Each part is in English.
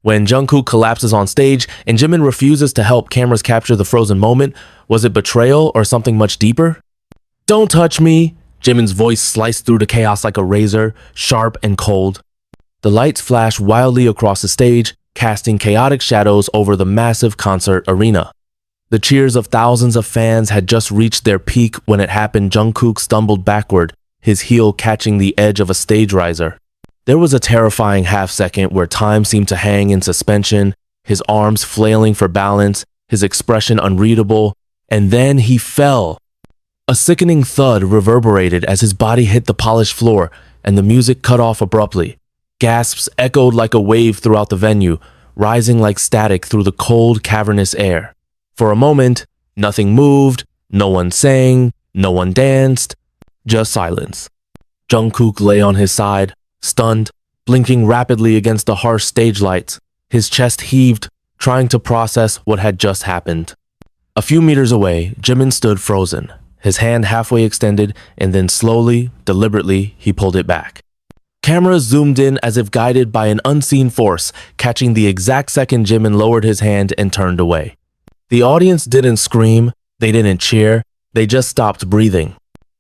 When Jungkook collapses on stage and Jimin refuses to help cameras capture the frozen moment, was it betrayal or something much deeper? "Don't touch me!" Jimin's voice sliced through the chaos like a razor, sharp and cold. The lights flashed wildly across the stage, casting chaotic shadows over the massive concert arena. The cheers of thousands of fans had just reached their peak when it happened. Jungkook stumbled backward, his heel catching the edge of a stage riser. There was a terrifying half-second where time seemed to hang in suspension, his arms flailing for balance, his expression unreadable, and then he fell. A sickening thud reverberated as his body hit the polished floor, and the music cut off abruptly. Gasps echoed like a wave throughout the venue, rising like static through the cold, cavernous air. For a moment, nothing moved, no one sang, no one danced, just silence. Jungkook lay on his side, stunned, blinking rapidly against the harsh stage lights. His chest heaved, trying to process what had just happened. A few meters away, Jimin stood frozen, his hand halfway extended, and then slowly, deliberately, he pulled it back. Cameras zoomed in as if guided by an unseen force, catching the exact second Jimin lowered his hand and turned away. The audience didn't scream, they didn't cheer, they just stopped breathing.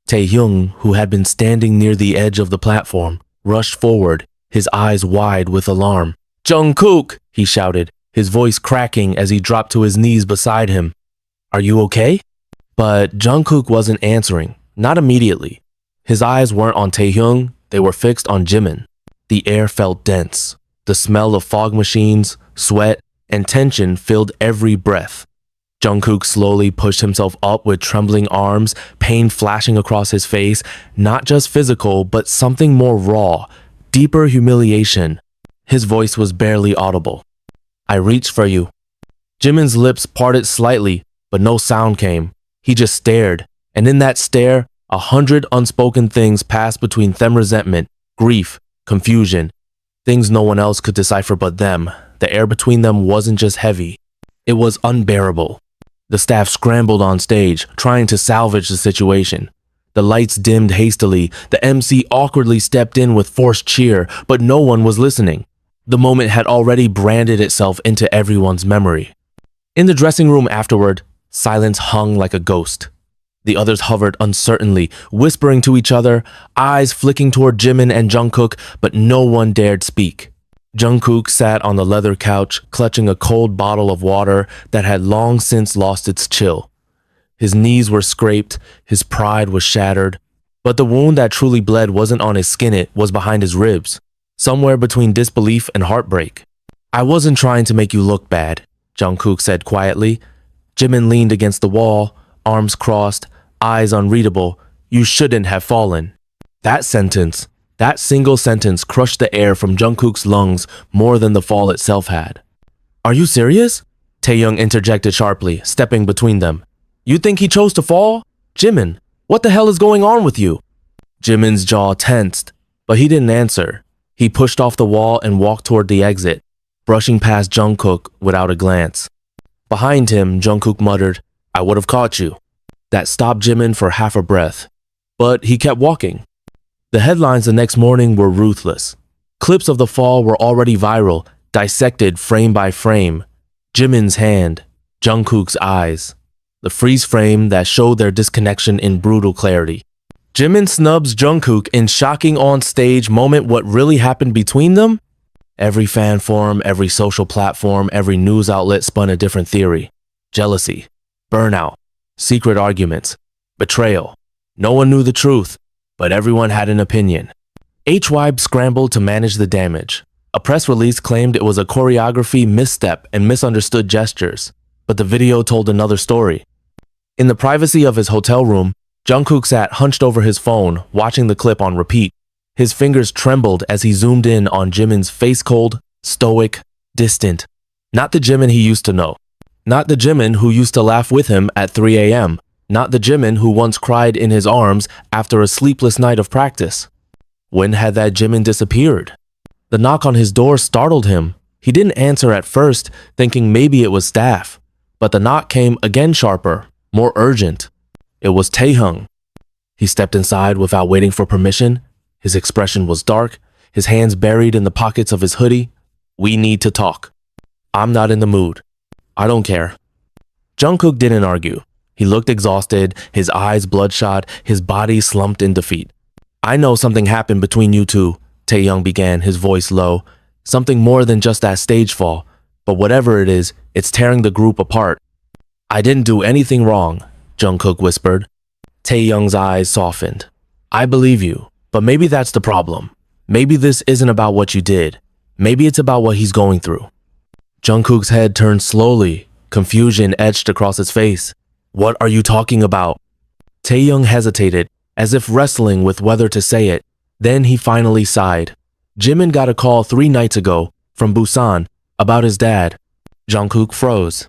Taehyung, who had been standing near the edge of the platform, rushed forward, his eyes wide with alarm. "Jungkook!" he shouted, his voice cracking as he dropped to his knees beside him. "Are you okay?" But Jungkook wasn't answering, not immediately. His eyes weren't on Taehyung, they were fixed on Jimin. The air felt dense. The smell of fog machines, sweat, and tension filled every breath. Jungkook slowly pushed himself up with trembling arms, pain flashing across his face, not just physical, but something more raw, deeper humiliation. His voice was barely audible. "I reached for you." Jimin's lips parted slightly, but no sound came. He just stared, and in that stare, 100 unspoken things passed between them: resentment, grief, confusion, things no one else could decipher but them. The air between them wasn't just heavy, it was unbearable. The staff scrambled on stage, trying to salvage the situation. The lights dimmed hastily, the MC awkwardly stepped in with forced cheer, but no one was listening. The moment had already branded itself into everyone's memory. In the dressing room afterward, silence hung like a ghost. The others hovered uncertainly, whispering to each other, eyes flicking toward Jimin and Jungkook, but no one dared speak. Jungkook sat on the leather couch, clutching a cold bottle of water that had long since lost its chill. His knees were scraped, his pride was shattered, but the wound that truly bled wasn't on his skin, it was behind his ribs, somewhere between disbelief and heartbreak. "I wasn't trying to make you look bad," Jungkook said quietly. Jimin leaned against the wall, arms crossed, eyes unreadable. "You shouldn't have fallen." That single sentence crushed the air from Jungkook's lungs more than the fall itself had. "Are you serious?" Taehyung interjected sharply, stepping between them. "You think he chose to fall? Jimin, what the hell is going on with you?" Jimin's jaw tensed, but he didn't answer. He pushed off the wall and walked toward the exit, brushing past Jungkook without a glance. Behind him, Jungkook muttered, "I would have caught you." That stopped Jimin for half a breath, but he kept walking. The headlines the next morning were ruthless. Clips of the fall were already viral, dissected frame by frame. Jimin's hand, Jungkook's eyes, the freeze frame that showed their disconnection in brutal clarity. Jimin snubs Jungkook in shocking on-stage moment. What really happened between them? Every fan forum, every social platform, every news outlet spun a different theory. Jealousy, burnout, secret arguments, betrayal. No one knew the truth, but everyone had an opinion. HYBE scrambled to manage the damage. A press release claimed it was a choreography misstep and misunderstood gestures, but the video told another story. In the privacy of his hotel room, Jungkook sat hunched over his phone, watching the clip on repeat. His fingers trembled as he zoomed in on Jimin's face-cold, stoic, distant. Not the Jimin he used to know. Not the Jimin who used to laugh with him at 3 a.m. Not the Jimin who once cried in his arms after a sleepless night of practice. When had that Jimin disappeared? The knock on his door startled him. He didn't answer at first, thinking maybe it was staff. But the knock came again sharper, more urgent. It was Taehyung. He stepped inside without waiting for permission. His expression was dark, his hands buried in the pockets of his hoodie. We need to talk. I'm not in the mood. I don't care. Jungkook didn't argue. He looked exhausted, his eyes bloodshot, his body slumped in defeat. I know something happened between you two, Taehyung began, his voice low. Something more than just that stage fall. But whatever it is, it's tearing the group apart. I didn't do anything wrong, Jungkook whispered. Taehyung's eyes softened. I believe you, but maybe that's the problem. Maybe this isn't about what you did. Maybe it's about what he's going through. Jungkook's head turned slowly. Confusion etched across his face. What are you talking about? Taehyung hesitated, as if wrestling with whether to say it. Then he finally sighed. Jimin got a call 3 nights ago from Busan about his dad. Jungkook froze.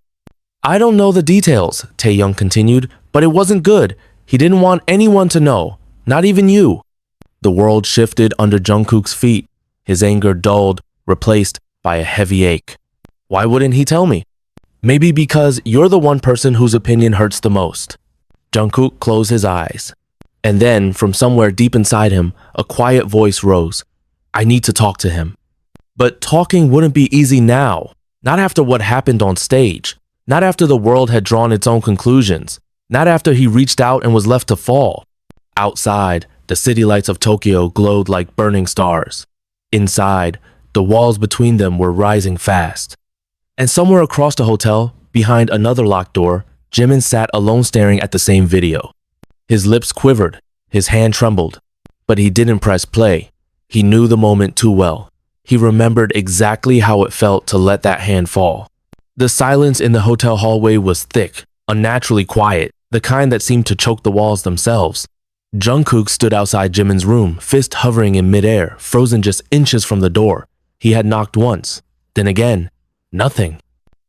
I don't know the details, Taehyung continued, but it wasn't good. He didn't want anyone to know, not even you. The world shifted under Jungkook's feet. His anger dulled, replaced by a heavy ache. Why wouldn't he tell me? Maybe because you're the one person whose opinion hurts the most. Jungkook closed his eyes. And then, from somewhere deep inside him, a quiet voice rose. I need to talk to him. But talking wouldn't be easy now. Not after what happened on stage. Not after the world had drawn its own conclusions. Not after he reached out and was left to fall. Outside, the city lights of Tokyo glowed like burning stars. Inside, the walls between them were rising fast. And somewhere across the hotel, behind another locked door, Jimin sat alone staring at the same video. His lips quivered, his hand trembled, but he didn't press play. He knew the moment too well. He remembered exactly how it felt to let that hand fall. The silence in the hotel hallway was thick, unnaturally quiet, the kind that seemed to choke the walls themselves. Jungkook stood outside Jimin's room, fist hovering in midair, frozen just inches from the door. He had knocked once, then again. Nothing.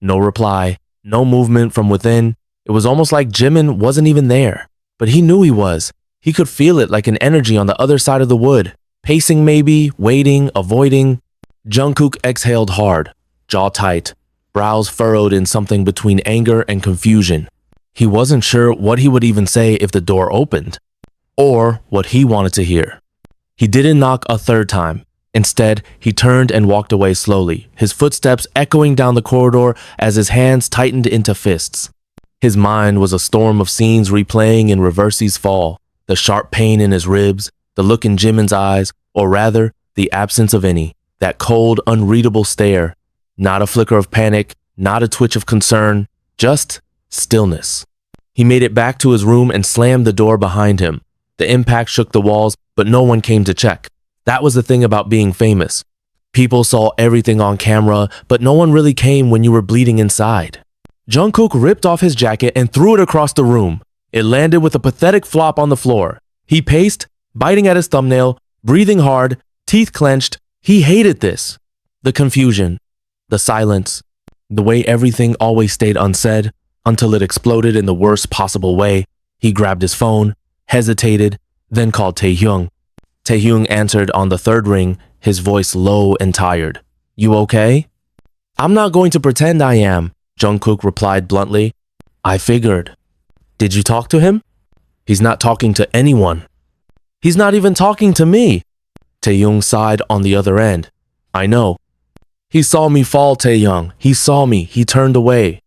No reply, no movement from within. It was almost like Jimin wasn't even there. But he knew he was. He could feel it like an energy on the other side of the wood. Pacing maybe, waiting, avoiding. Jungkook exhaled hard, jaw tight, brows furrowed in something between anger and confusion. He wasn't sure what he would even say if the door opened, or what he wanted to hear. He didn't knock a third time. Instead, he turned and walked away slowly, his footsteps echoing down the corridor as his hands tightened into fists. His mind was a storm of scenes replaying in Reverse's fall, the sharp pain in his ribs, the look in Jimin's eyes, or rather, the absence of any, that cold, unreadable stare. Not a flicker of panic, not a twitch of concern, just stillness. He made it back to his room and slammed the door behind him. The impact shook the walls, but no one came to check. That was the thing about being famous. People saw everything on camera, but no one really came when you were bleeding inside. Jungkook ripped off his jacket and threw it across the room. It landed with a pathetic flop on the floor. He paced, biting at his thumbnail, breathing hard, teeth clenched. He hated this. The confusion, the silence, the way everything always stayed unsaid until it exploded in the worst possible way. He grabbed his phone, hesitated, then called Taehyung. Taehyung answered on the third ring, his voice low and tired. You okay? I'm not going to pretend I am, Jungkook replied bluntly. I figured. Did you talk to him? He's not talking to anyone. He's not even talking to me. Taehyung sighed on the other end. I know. He saw me fall, Taehyung. He saw me. He turned away.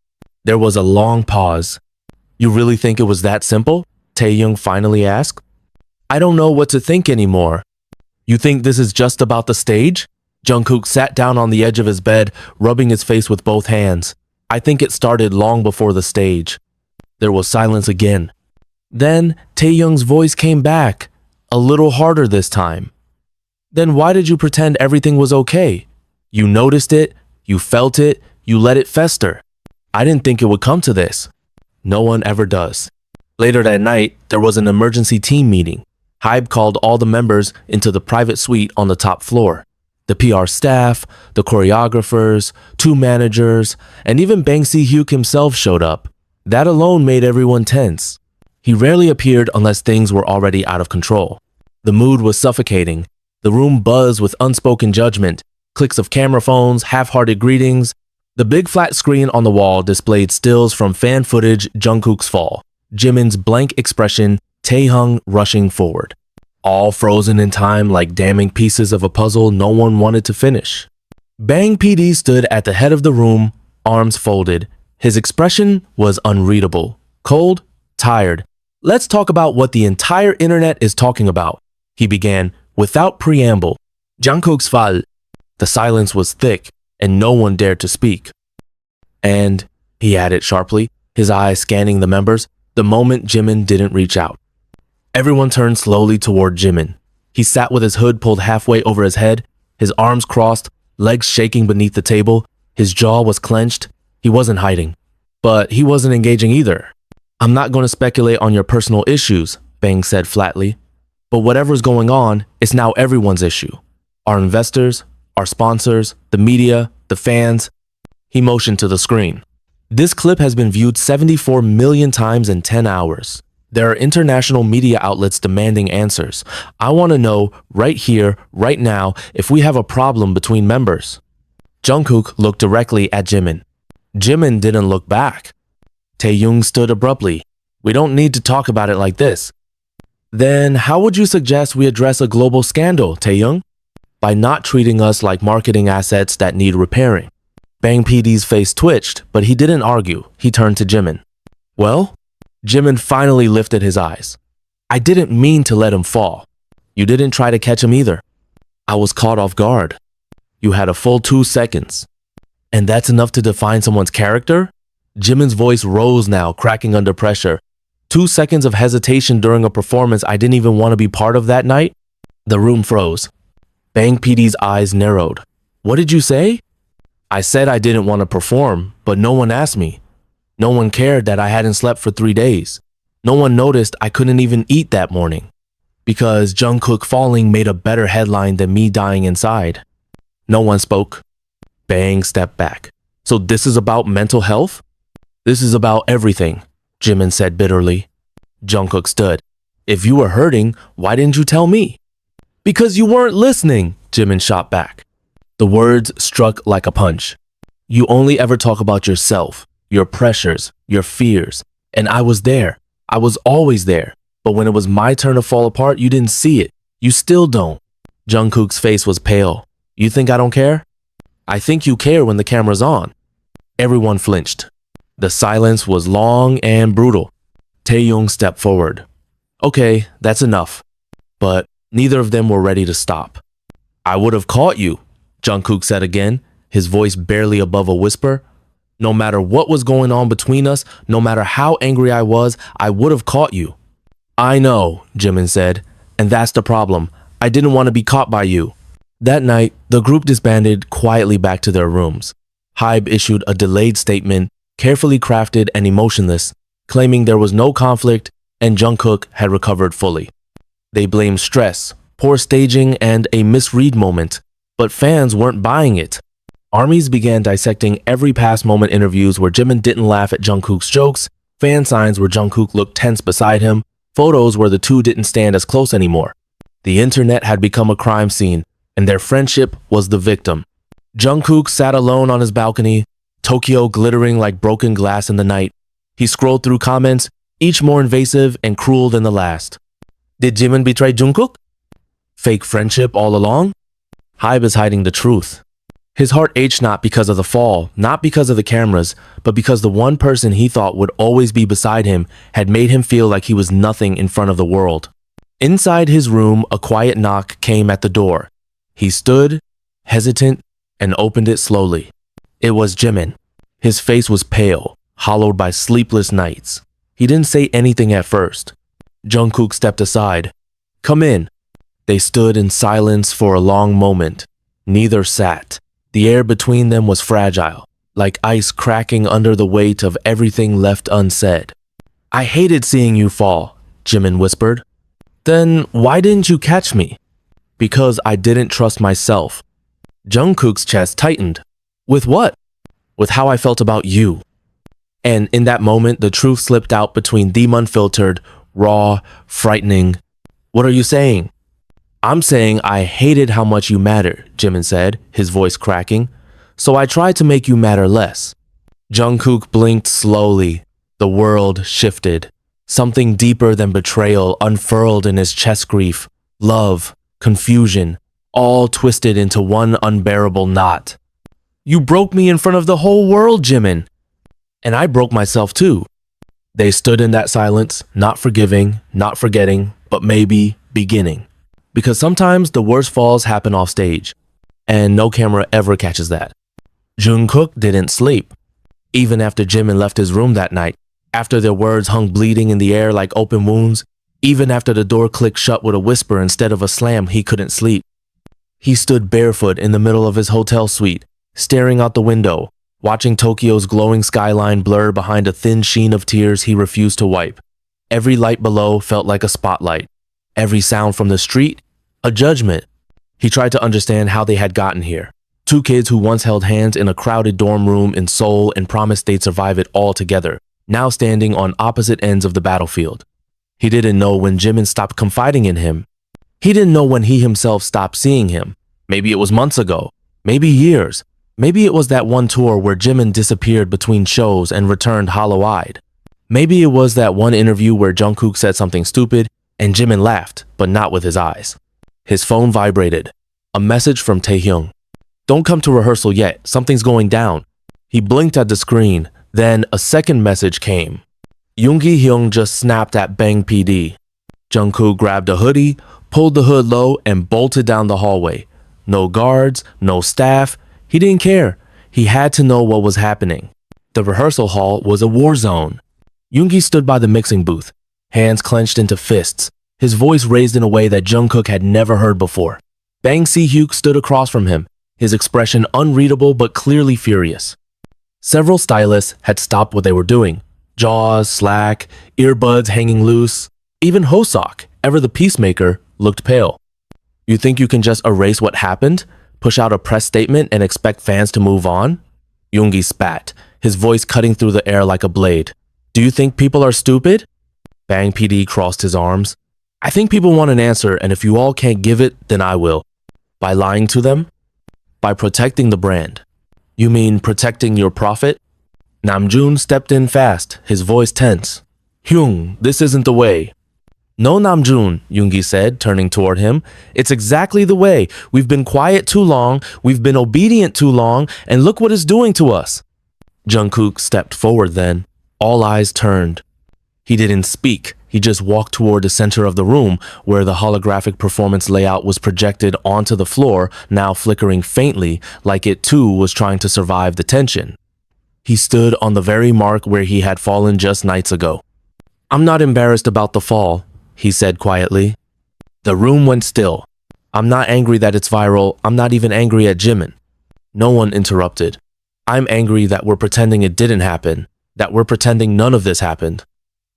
There was a long pause. You really think it was that simple? Taehyung finally asked. I don't know what to think anymore. You think this is just about the stage? Jungkook sat down on the edge of his bed, rubbing his face with both hands. I think it started long before the stage. There was silence again. Then Taehyung's voice came back, a little harder this time. Then why did you pretend everything was okay? You noticed it, you felt it, you let it fester. I didn't think it would come to this. No one ever does. Later that night, there was an emergency team meeting. Hybe called all the members into the private suite on the top floor. The PR staff, the choreographers, 2 managers, and even Bang Si-hyuk himself showed up. That alone made everyone tense. He rarely appeared unless things were already out of control. The mood was suffocating. The room buzzed with unspoken judgment, clicks of camera phones, half-hearted greetings. The big flat screen on the wall displayed stills from fan footage Jungkook's fall, Jimin's blank expression, Taehyung rushing forward. All frozen in time like damning pieces of a puzzle no one wanted to finish. Bang PD stood at the head of the room, arms folded. His expression was unreadable, cold, tired. Let's talk about what the entire internet is talking about, he began, without preamble. Jungkook's fall. The silence was thick, and no one dared to speak. And, he added sharply, his eyes scanning the members, the moment Jimin didn't reach out. Everyone turned slowly toward Jimin. He sat with his hood pulled halfway over his head, his arms crossed, legs shaking beneath the table. His jaw was clenched. He wasn't hiding. But he wasn't engaging either. I'm not going to speculate on your personal issues, Bang said flatly. But whatever's going on, it's now everyone's issue. Our investors, our sponsors, the media, the fans. He motioned to the screen. This clip has been viewed 74 million times in 10 hours. There are international media outlets demanding answers. I want to know right here, right now, if we have a problem between members. Jungkook looked directly at Jimin. Jimin didn't look back. Taehyung stood abruptly. We don't need to talk about it like this. Then how would you suggest we address a global scandal, Taehyung? By not treating us like marketing assets that need repairing. Bang PD's face twitched, but he didn't argue. He turned to Jimin. Well? Jimin finally lifted his eyes. I didn't mean to let him fall. You didn't try to catch him either. I was caught off guard. You had a full 2 seconds. And that's enough to define someone's character? Jimin's voice rose now, cracking under pressure. 2 seconds of hesitation during a performance I didn't even want to be part of that night? The room froze. Bang PD's eyes narrowed. What did you say? I said I didn't want to perform, but no one asked me. No one cared that I hadn't slept for 3 days. No one noticed I couldn't even eat that morning. Because Jungkook falling made a better headline than me dying inside. No one spoke. Bang stepped back. So this is about mental health? This is about everything, Jimin said bitterly. Jungkook stood. If you were hurting, why didn't you tell me? Because you weren't listening, Jimin shot back. The words struck like a punch. You only ever talk about yourself, your pressures, your fears. And I was there. I was always there. But when it was my turn to fall apart, you didn't see it. You still don't. Jungkook's face was pale. You think I don't care? I think you care when the camera's on. Everyone flinched. The silence was long and brutal. Taehyung stepped forward. Okay, that's enough. But neither of them were ready to stop. I would have caught you, Jungkook said again, his voice barely above a whisper. No matter what was going on between us, no matter how angry I was, I would have caught you. I know, Jimin said, and that's the problem. I didn't want to be caught by you. That night, the group disbanded quietly back to their rooms. Hybe issued a delayed statement, carefully crafted and emotionless, claiming there was no conflict and Jungkook had recovered fully. They blamed stress, poor staging, and a misread moment, but fans weren't buying it. Armies began dissecting every past moment interviews where Jimin didn't laugh at Jungkook's jokes, fan signs where Jungkook looked tense beside him, photos where the two didn't stand as close anymore. The internet had become a crime scene, and their friendship was the victim. Jungkook sat alone on his balcony, Tokyo glittering like broken glass in the night. He scrolled through comments, each more invasive and cruel than the last. Did Jimin betray Jungkook? Fake friendship all along? Hybe is hiding the truth. His heart ached not because of the fall, not because of the cameras, but because the one person he thought would always be beside him had made him feel like he was nothing in front of the world. Inside his room, a quiet knock came at the door. He stood, hesitant, and opened it slowly. It was Jimin. His face was pale, hollowed by sleepless nights. He didn't say anything at first. Jungkook stepped aside. Come in. They stood in silence for a long moment. Neither sat. The air between them was fragile, like ice cracking under the weight of everything left unsaid. I hated seeing you fall, Jimin whispered. Then why didn't you catch me? Because I didn't trust myself. Jungkook's chest tightened. With what? With how I felt about you. And in that moment, the truth slipped out between the unfiltered, raw, frightening. What are you saying? I'm saying I hated how much you matter, Jimin said, his voice cracking. So I tried to make you matter less. Jungkook blinked slowly. The world shifted. Something deeper than betrayal unfurled in his chest grief. Love, confusion, all twisted into one unbearable knot. You broke me in front of the whole world, Jimin. And I broke myself too. They stood in that silence, not forgiving, not forgetting, but maybe beginning. Because sometimes the worst falls happen off stage, and no camera ever catches that. Jungkook didn't sleep. Even after Jimin left his room that night, after their words hung bleeding in the air like open wounds, even after the door clicked shut with a whisper instead of a slam, he couldn't sleep. He stood barefoot in the middle of his hotel suite, staring out the window, watching Tokyo's glowing skyline blur behind a thin sheen of tears he refused to wipe. Every light below felt like a spotlight. Every sound from the street, a judgment. He tried to understand how they had gotten here. Two kids who once held hands in a crowded dorm room in Seoul and promised they'd survive it all together, now standing on opposite ends of the battlefield. He didn't know when Jimin stopped confiding in him. He didn't know when he himself stopped seeing him. Maybe it was months ago. Maybe years. Maybe it was that one tour where Jimin disappeared between shows and returned hollow-eyed. Maybe it was that one interview where Jungkook said something stupid and Jimin laughed, but not with his eyes. His phone vibrated. A message from Taehyung. Don't come to rehearsal yet, something's going down. He blinked at the screen, then a second message came. Yoongijungkook just snapped at Bang PD. Jungkook grabbed a hoodie, pulled the hood low, and bolted down the hallway. No guards, no staff. He didn't care. He had to know what was happening. The rehearsal hall was a war zone. Yoongi stood by the mixing booth, hands clenched into fists, his voice raised in a way that Jungkook had never heard before. Bang Si-hyuk stood across from him, his expression unreadable but clearly furious. Several stylists had stopped what they were doing. Jaws slack, earbuds hanging loose. Even Hosok, ever the peacemaker, looked pale. You think you can just erase what happened? Push out a press statement and expect fans to move on? Yoongi spat, his voice cutting through the air like a blade. Do you think people are stupid? Bang PD crossed his arms. I think people want an answer, and if you all can't give it, then I will. By lying to them? By protecting the brand. You mean protecting your profit? Namjoon stepped in fast, his voice tense. Hyung, this isn't the way. No, Namjoon, Yoongi said, turning toward him. It's exactly the way. We've been quiet too long, we've been obedient too long, and look what it's doing to us. Jungkook stepped forward then. All eyes turned. He didn't speak. He just walked toward the center of the room where the holographic performance layout was projected onto the floor, now flickering faintly like it too was trying to survive the tension. He stood on the very mark where he had fallen just nights ago. I'm not embarrassed about the fall, he said quietly. The room went still. I'm not angry that it's viral. I'm not even angry at Jimin. No one interrupted. I'm angry that we're pretending it didn't happen, that we're pretending none of this happened.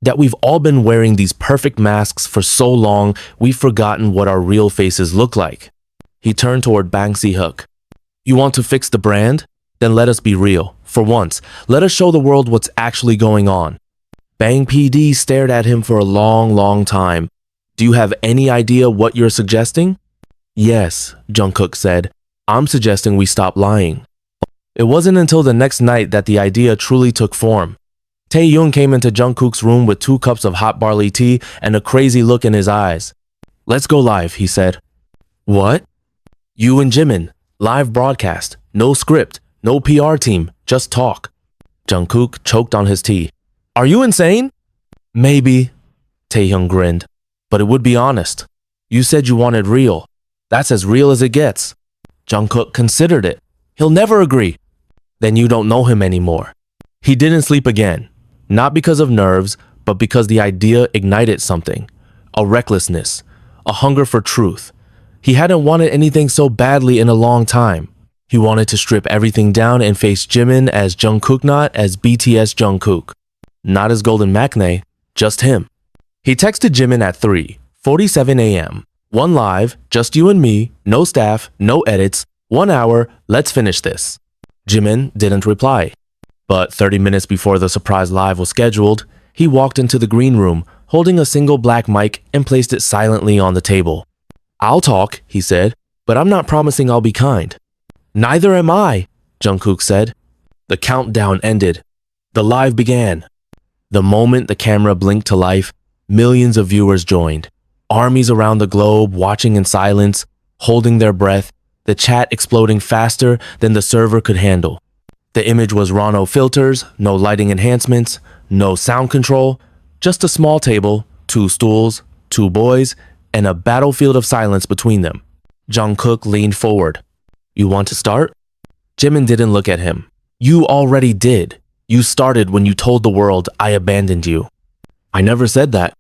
That we've all been wearing these perfect masks for so long, we've forgotten what our real faces look like. He turned toward Bang Si-hyuk. You want to fix the brand? Then let us be real. For once, let us show the world what's actually going on. Bang PD stared at him for a long time. Do you have any idea what you're suggesting? Yes, Jungkook said. I'm suggesting we stop lying. It wasn't until the next night that the idea truly took form. Taehyung came into Jungkook's room with 2 cups of hot barley tea and a crazy look in his eyes. Let's go live, he said. What? You and Jimin. Live broadcast. No script. No PR team. Just talk. Jungkook choked on his tea. Are you insane? Maybe. Taehyung grinned. But it would be honest. You said you wanted real. That's as real as it gets. Jungkook considered it. He'll never agree. Then you don't know him anymore. He didn't sleep again. Not because of nerves, but because the idea ignited something. A recklessness. A hunger for truth. He hadn't wanted anything so badly in a long time. He wanted to strip everything down and face Jimin as Jungkook, not as BTS Jungkook. Not as Golden Maknae, just him. He texted Jimin at 3:47 a.m. One live, just you and me, no staff, no edits, 1 hour, let's finish this. Jimin didn't reply. But 30 minutes before the surprise live was scheduled, he walked into the green room, holding a single black mic and placed it silently on the table. I'll talk, he said, but I'm not promising I'll be kind. Neither am I, Jungkook said. The countdown ended. The live began. The moment the camera blinked to life, millions of viewers joined. Armies around the globe watching in silence, holding their breath, the chat exploding faster than the server could handle. The image was raw, no filters, no lighting enhancements, no sound control, just a small table, 2 stools, 2 boys, and a battlefield of silence between them. Jungkook leaned forward. "You want to start?" Jimin didn't look at him. "You already did. You started when you told the world I abandoned you." "I never said that."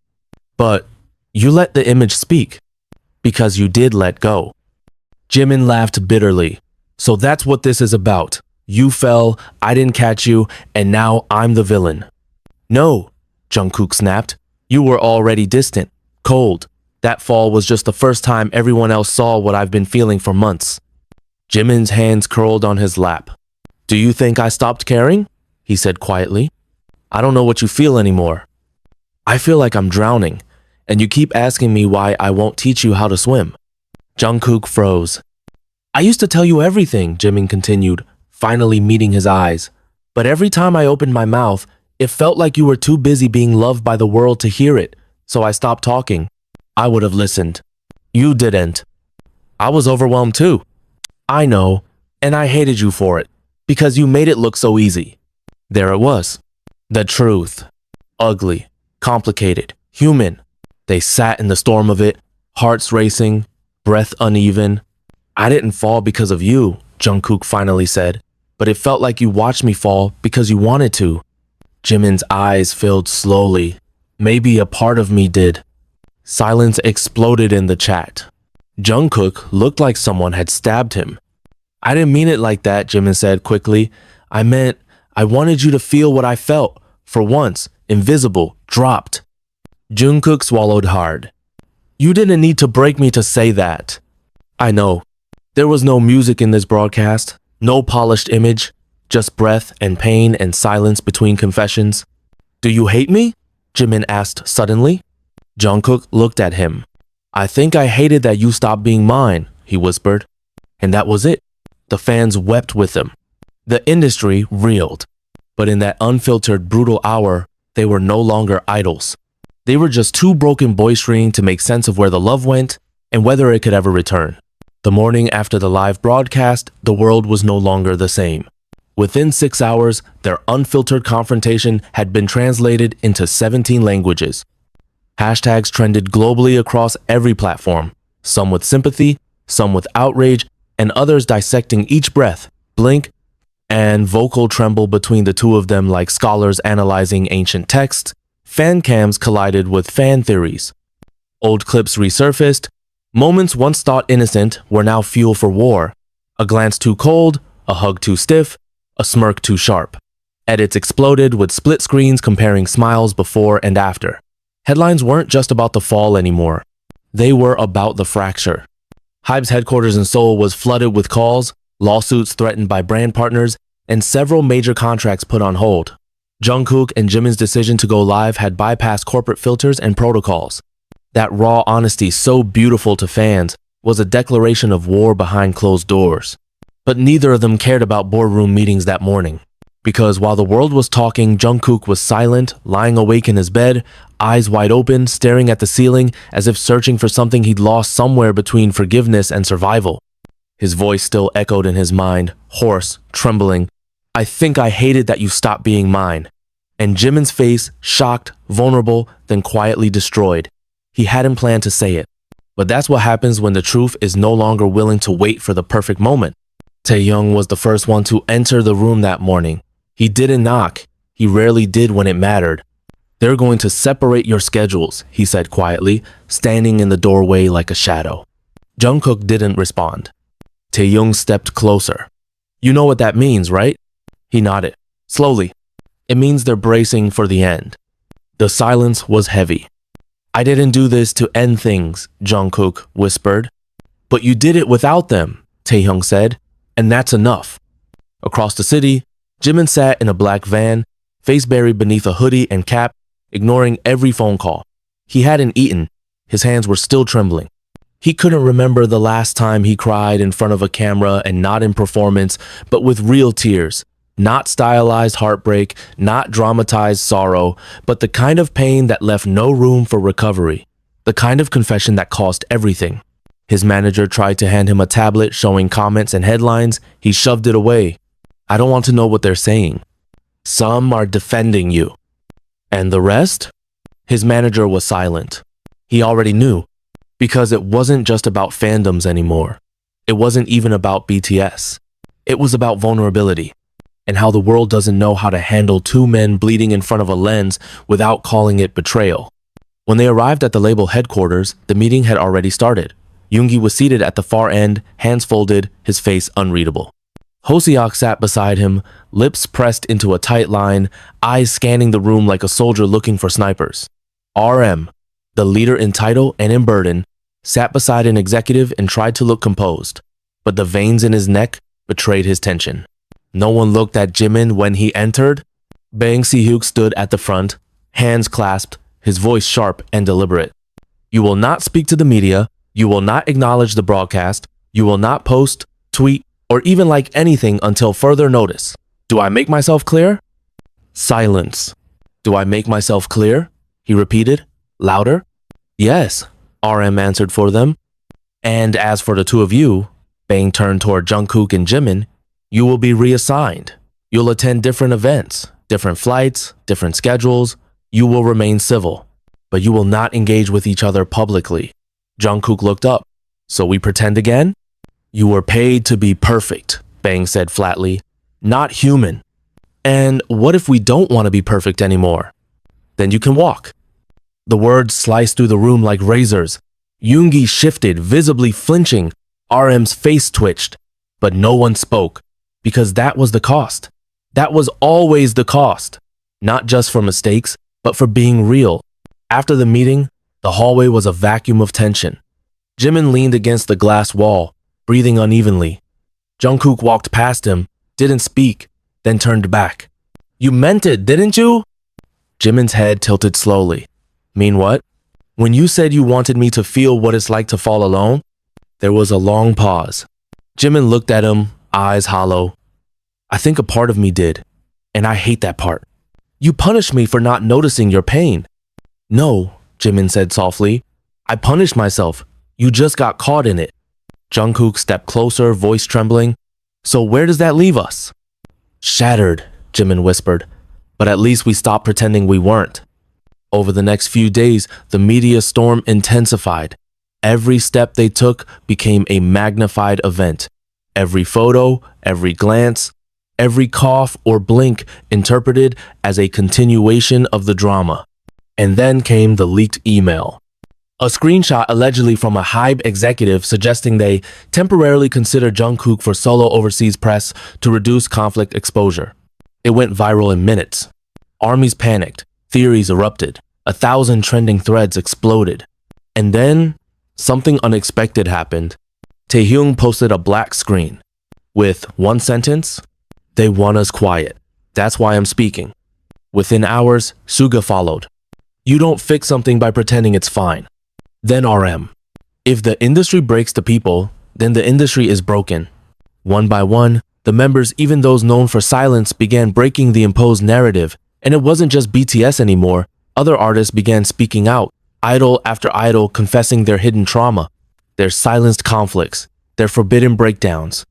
"But you let the image speak. Because you did let go." Jimin laughed bitterly. "So that's what this is about. You fell, I didn't catch you, and now I'm the villain." "No," Jungkook snapped. "You were already distant, cold. That fall was just the first time everyone else saw what I've been feeling for months." Jimin's hands curled on his lap. "Do you think I stopped caring?" he said quietly. "I don't know what you feel anymore." "I feel like I'm drowning, and you keep asking me why I won't teach you how to swim." Jungkook froze. "I used to tell you everything," Jimin continued, finally meeting his eyes. "But every time I opened my mouth, it felt like you were too busy being loved by the world to hear it, so I stopped talking. I would have listened. You didn't. I was overwhelmed too. I know, and I hated you for it, because you made it look so easy." There it was. The truth. Ugly, complicated, human. They sat in the storm of it, hearts racing, breath uneven. "I didn't fall because of you," Jungkook finally said, "but it felt like you watched me fall because you wanted to." Jimin's eyes filled slowly. "Maybe a part of me did." Silence exploded in the chat. Jungkook looked like someone had stabbed him. "I didn't mean it like that," Jimin said quickly. "I meant I wanted you to feel what I felt. For once, invisible, dropped." Jungkook swallowed hard. "You didn't need to break me to say that." "I know. There was no music in this broadcast, no polished image, just breath and pain and silence between confessions." "Do you hate me?" Jimin asked suddenly. Jungkook looked at him. "I think I hated that you stopped being mine," he whispered. And that was it. The fans wept with him. The industry reeled. But in that unfiltered, brutal hour, they were no longer idols. They were just 2 broken boys trying to make sense of where the love went and whether it could ever return. The morning after the live broadcast, the world was no longer the same. Within 6 hours, their unfiltered confrontation had been translated into 17 languages. Hashtags trended globally across every platform, some with sympathy, some with outrage, and others dissecting each breath, blink, and vocal tremble between the 2 of them like scholars analyzing ancient texts. Fan cams collided with fan theories. Old clips resurfaced. Moments once thought innocent were now fuel for war. A glance too cold, a hug too stiff, a smirk too sharp. Edits exploded with split screens comparing smiles before and after. Headlines weren't just about the fall anymore. They were about the fracture. HYBE's headquarters in Seoul was flooded with calls, lawsuits threatened by brand partners, and several major contracts put on hold. Jungkook and Jimin's decision to go live had bypassed corporate filters and protocols. That raw honesty, so beautiful to fans, was a declaration of war behind closed doors. But neither of them cared about boardroom meetings that morning. Because while the world was talking, Jungkook was silent, lying awake in his bed, eyes wide open, staring at the ceiling as if searching for something he'd lost somewhere between forgiveness and survival. His voice still echoed in his mind, hoarse, trembling. "I think I hated that you stopped being mine." And Jimin's face, shocked, vulnerable, then quietly destroyed. He hadn't planned to say it. But that's what happens when the truth is no longer willing to wait for the perfect moment. Taehyung was the first one to enter the room that morning. He didn't knock. He rarely did when it mattered. "They're going to separate your schedules," he said quietly, standing in the doorway like a shadow. Jungkook didn't respond. Taehyung stepped closer. "You know what that means, right?" He nodded. Slowly. "It means they're bracing for the end." The silence was heavy. "I didn't do this to end things," Jungkook whispered. "But you did it without them," Taehyung said, "and that's enough." Across the city, Jimin sat in a black van, face buried beneath a hoodie and cap, ignoring every phone call. He hadn't eaten. His hands were still trembling. He couldn't remember the last time he cried in front of a camera, and not in performance, but with real tears. Not stylized heartbreak, not dramatized sorrow, but the kind of pain that left no room for recovery. The kind of confession that cost everything. His manager tried to hand him a tablet showing comments and headlines. He shoved it away. I don't want to know what they're saying. Some are defending you. And the rest? His manager was silent. He already knew, because it wasn't just about fandoms anymore. It wasn't even about BTS. It was about vulnerability and how the world doesn't know how to handle two men bleeding in front of a lens without calling it betrayal. When they arrived at the label headquarters, the meeting had already started. Yoongi was seated at the far end, hands folded, his face unreadable. Hoseok sat beside him, lips pressed into a tight line, eyes scanning the room like a soldier looking for snipers. RM, the leader in title and in burden, sat beside an executive and tried to look composed, but the veins in his neck betrayed his tension. No one looked at Jimin when he entered. Bang Si-hyuk stood at the front, hands clasped, his voice sharp and deliberate. You will not speak to the media, you will not acknowledge the broadcast, you will not post, tweet, or even like anything until further notice. Do I make myself clear? Silence. Do I make myself clear? He repeated, louder. Yes, RM answered for them. And as for the two of you, Bang turned toward Jungkook and Jimin, you will be reassigned. You'll attend different events, different flights, different schedules. You will remain civil, but you will not engage with each other publicly. Jungkook looked up. So we pretend again? You were paid to be perfect, Bang said flatly, not human. And what if we don't want to be perfect anymore? Then you can walk. The words sliced through the room like razors. Yoongi shifted, visibly flinching. RM's face twitched, but no one spoke, because that was the cost. That was always the cost, not just for mistakes, but for being real. After the meeting, the hallway was a vacuum of tension. Jimin leaned against the glass wall, breathing unevenly. Jungkook walked past him, didn't speak, then turned back. You meant it, didn't you? Jimin's head tilted slowly. Mean what? When you said you wanted me to feel what it's like to fall alone? There was a long pause. Jimin looked at him, eyes hollow. I think a part of me did, and I hate that part. You punished me for not noticing your pain. No, Jimin said softly. I punished myself. You just got caught in it. Jungkook stepped closer, voice trembling. So where does that leave us? Shattered, Jimin whispered. But at least we stopped pretending we weren't. Over the next few days, the media storm intensified. Every step they took became a magnified event. Every photo, every glance, every cough or blink interpreted as a continuation of the drama. And then came the leaked email. A screenshot allegedly from a HYBE executive suggesting they temporarily consider Jungkook for solo overseas press to reduce conflict exposure. It went viral in minutes. Armies panicked, theories erupted, 1,000 trending threads exploded. And then, something unexpected happened. Taehyung posted a black screen with one sentence, "They want us quiet. That's why I'm speaking." Within hours, Suga followed. You don't fix something by pretending it's fine. Then RM. If the industry breaks the people, then the industry is broken. One by one, the members, even those known for silence, began breaking the imposed narrative. And it wasn't just BTS anymore. Other artists began speaking out, idol after idol confessing their hidden trauma, their silenced conflicts, their forbidden breakdowns.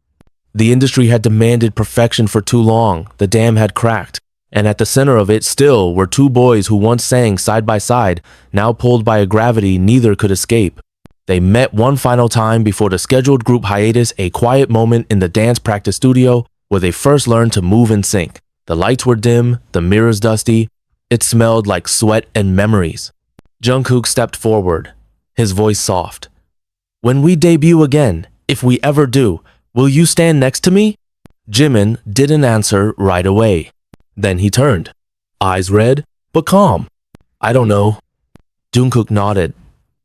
The industry had demanded perfection for too long. The dam had cracked. And at the center of it still were two boys who once sang side by side, now pulled by a gravity neither could escape. They met one final time before the scheduled group hiatus, a quiet moment in the dance practice studio where they first learned to move in sync. The lights were dim, the mirrors dusty. It smelled like sweat and memories. Jungkook stepped forward, his voice soft. When we debut again, if we ever do, will you stand next to me? Jimin didn't answer right away. Then he turned, eyes red, but calm. I don't know. Jungkook nodded.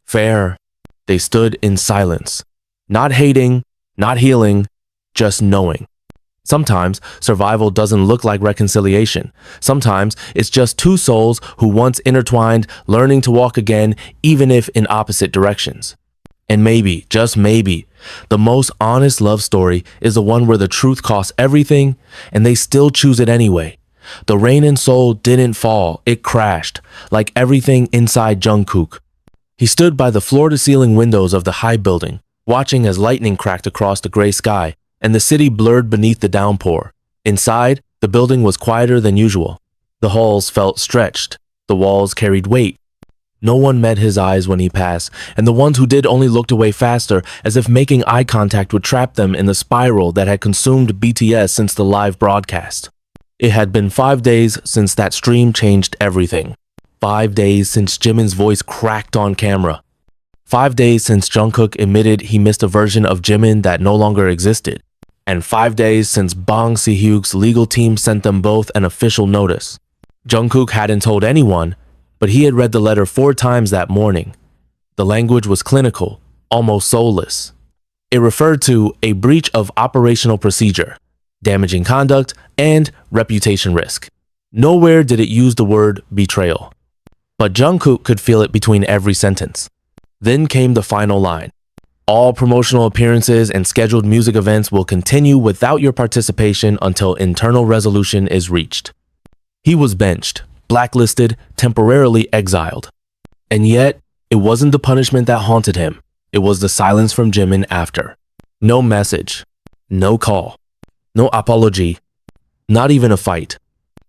Fair. They stood in silence. Not hating, not healing, just knowing. Sometimes survival doesn't look like reconciliation. Sometimes it's just two souls who once intertwined, learning to walk again, even if in opposite directions. And maybe, just maybe, the most honest love story is the one where the truth costs everything and they still choose it anyway. The rain and soul didn't fall, it crashed, like everything inside Jungkook. He stood by the floor-to-ceiling windows of the HYBE building, watching as lightning cracked across the gray sky and the city blurred beneath the downpour. Inside, the building was quieter than usual. The halls felt stretched. The walls carried weight. No one met his eyes when he passed, and the ones who did only looked away faster, as if making eye contact would trap them in the spiral that had consumed BTS since the live broadcast. It had been 5 days since that stream changed everything. 5 days since Jimin's voice cracked on camera. 5 days since Jungkook admitted he missed a version of Jimin that no longer existed. And 5 days since Bang Si-hyuk's legal team sent them both an official notice. Jungkook hadn't told anyone, but he had read the letter 4 times that morning. The language was clinical, almost soulless. It referred to a breach of operational procedure, damaging conduct, and reputation risk. Nowhere did it use the word betrayal. But Jungkook could feel it between every sentence. Then came the final line. All promotional appearances and scheduled music events will continue without your participation until internal resolution is reached. He was benched, blacklisted, temporarily exiled. And yet, it wasn't the punishment that haunted him. It was the silence from Jimin after. No message, no call, no apology, not even a fight.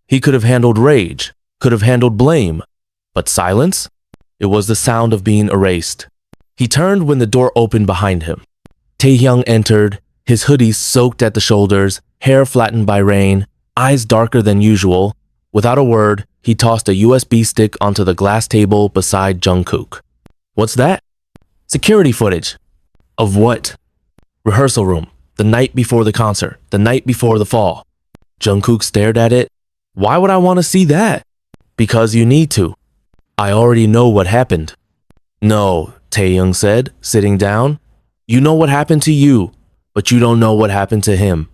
He could have handled rage, could have handled blame, but silence? It was the sound of being erased. He turned when the door opened behind him. Taehyung entered, his hoodie soaked at the shoulders, hair flattened by rain, eyes darker than usual. Without a word, he tossed a USB stick onto the glass table beside Jungkook. What's that? Security footage. Of what? Rehearsal room. The night before the concert. The night before the fall. Jungkook stared at it. Why would I want to see that? Because you need to. I already know what happened. No, Taehyung said, sitting down. You know what happened to you, but you don't know what happened to him.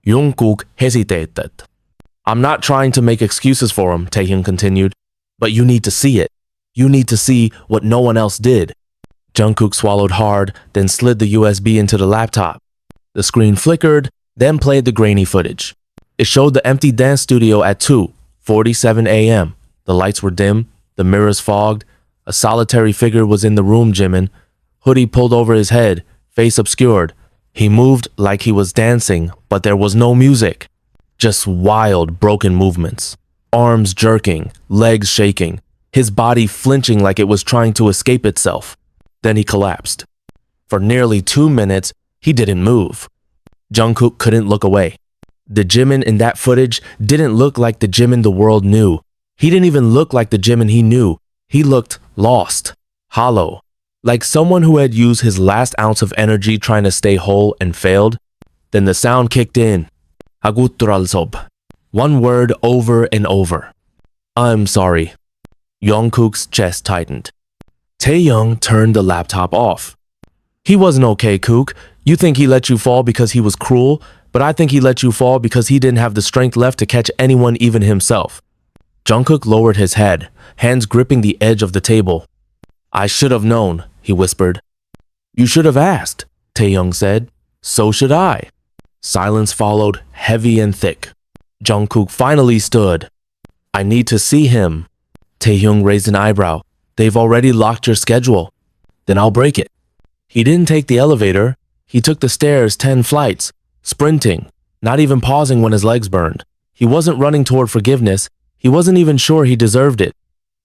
Jungkook hesitated. I'm not trying to make excuses for him, Taehyung continued, but you need to see it. You need to see what no one else did. Jungkook swallowed hard, then slid the USB into the laptop. The screen flickered, then played the grainy footage. It showed the empty dance studio at 2:47 a.m. The lights were dim, the mirrors fogged. A solitary figure was in the room, Jimin. Hoodie pulled over his head, face obscured. He moved like he was dancing, but there was no music. Just wild, broken movements. Arms jerking, legs shaking, his body flinching like it was trying to escape itself. Then he collapsed. For nearly 2 minutes, he didn't move. Jungkook couldn't look away. The Jimin in that footage didn't look like the Jimin the world knew. He didn't even look like the Jimin he knew. He looked lost, hollow, like someone who had used his last ounce of energy trying to stay whole and failed. Then the sound kicked in. Aguturalsob. One word over and over. I'm sorry. Jungkook's chest tightened. Taehyung turned the laptop off. He wasn't okay, Kook. You think he let you fall because he was cruel, but I think he let you fall because he didn't have the strength left to catch anyone, even himself. Jungkook lowered his head, hands gripping the edge of the table. I should have known, he whispered. You should have asked, Taehyung said. So should I. Silence followed, heavy and thick. Jungkook finally stood. I need to see him. Taehyung raised an eyebrow. They've already locked your schedule. Then I'll break it. He didn't take the elevator. He took the stairs 10 flights, sprinting, not even pausing when his legs burned. He wasn't running toward forgiveness. He wasn't even sure he deserved it.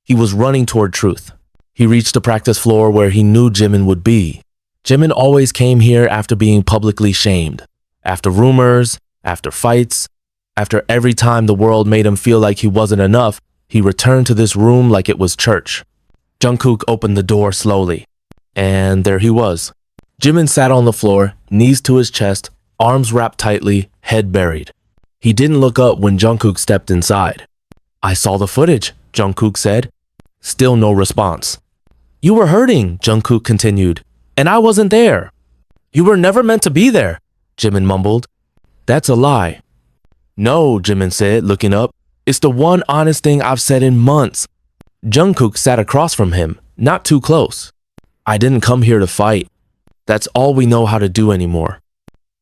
He was running toward truth. He reached the practice floor where he knew Jimin would be. Jimin always came here after being publicly shamed. After rumors, after fights, after every time the world made him feel like he wasn't enough, he returned to this room like it was church. Jungkook opened the door slowly. And there he was. Jimin sat on the floor, knees to his chest, arms wrapped tightly, head buried. He didn't look up when Jungkook stepped inside. I saw the footage, Jungkook said. Still no response. You were hurting, Jungkook continued, and I wasn't there. You were never meant to be there, Jimin mumbled. That's a lie. No, Jimin said, looking up. It's the one honest thing I've said in months. Jungkook sat across from him, not too close. I didn't come here to fight. That's all we know how to do anymore.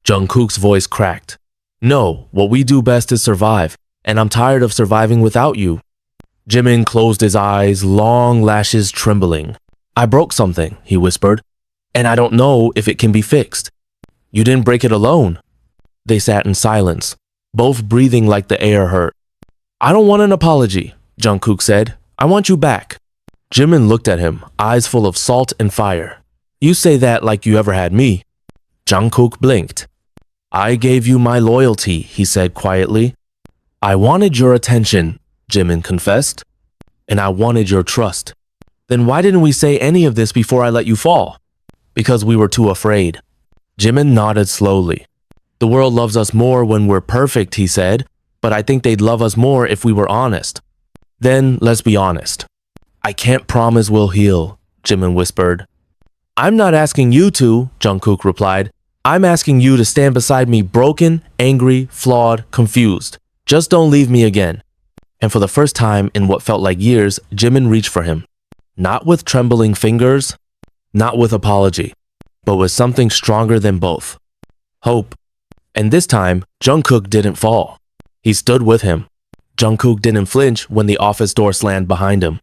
Jungkook's voice cracked. No, what we do best is survive, and I'm tired of surviving without you. Jimin closed his eyes, long lashes trembling. I broke something, he whispered. And I don't know if it can be fixed. You didn't break it alone. They sat in silence, both breathing like the air hurt. I don't want an apology, Jungkook said. I want you back. Jimin looked at him, eyes full of salt and fire. You say that like you ever had me. Jungkook blinked. I gave you my loyalty, he said quietly. I wanted your attention, Jimin confessed. And I wanted your trust. Then why didn't we say any of this before I let you fall? Because we were too afraid. Jimin nodded slowly. The world loves us more when we're perfect, he said, but I think they'd love us more if we were honest. Then let's be honest. I can't promise we'll heal, Jimin whispered. I'm not asking you to, Jungkook replied. I'm asking you to stand beside me broken, angry, flawed, confused. Just don't leave me again. And for the first time in what felt like years, Jimin reached for him. Not with trembling fingers, not with apology, but with something stronger than both. Hope. And this time, Jungkook didn't fall. He stood with him. Jungkook didn't flinch when the office door slammed behind him.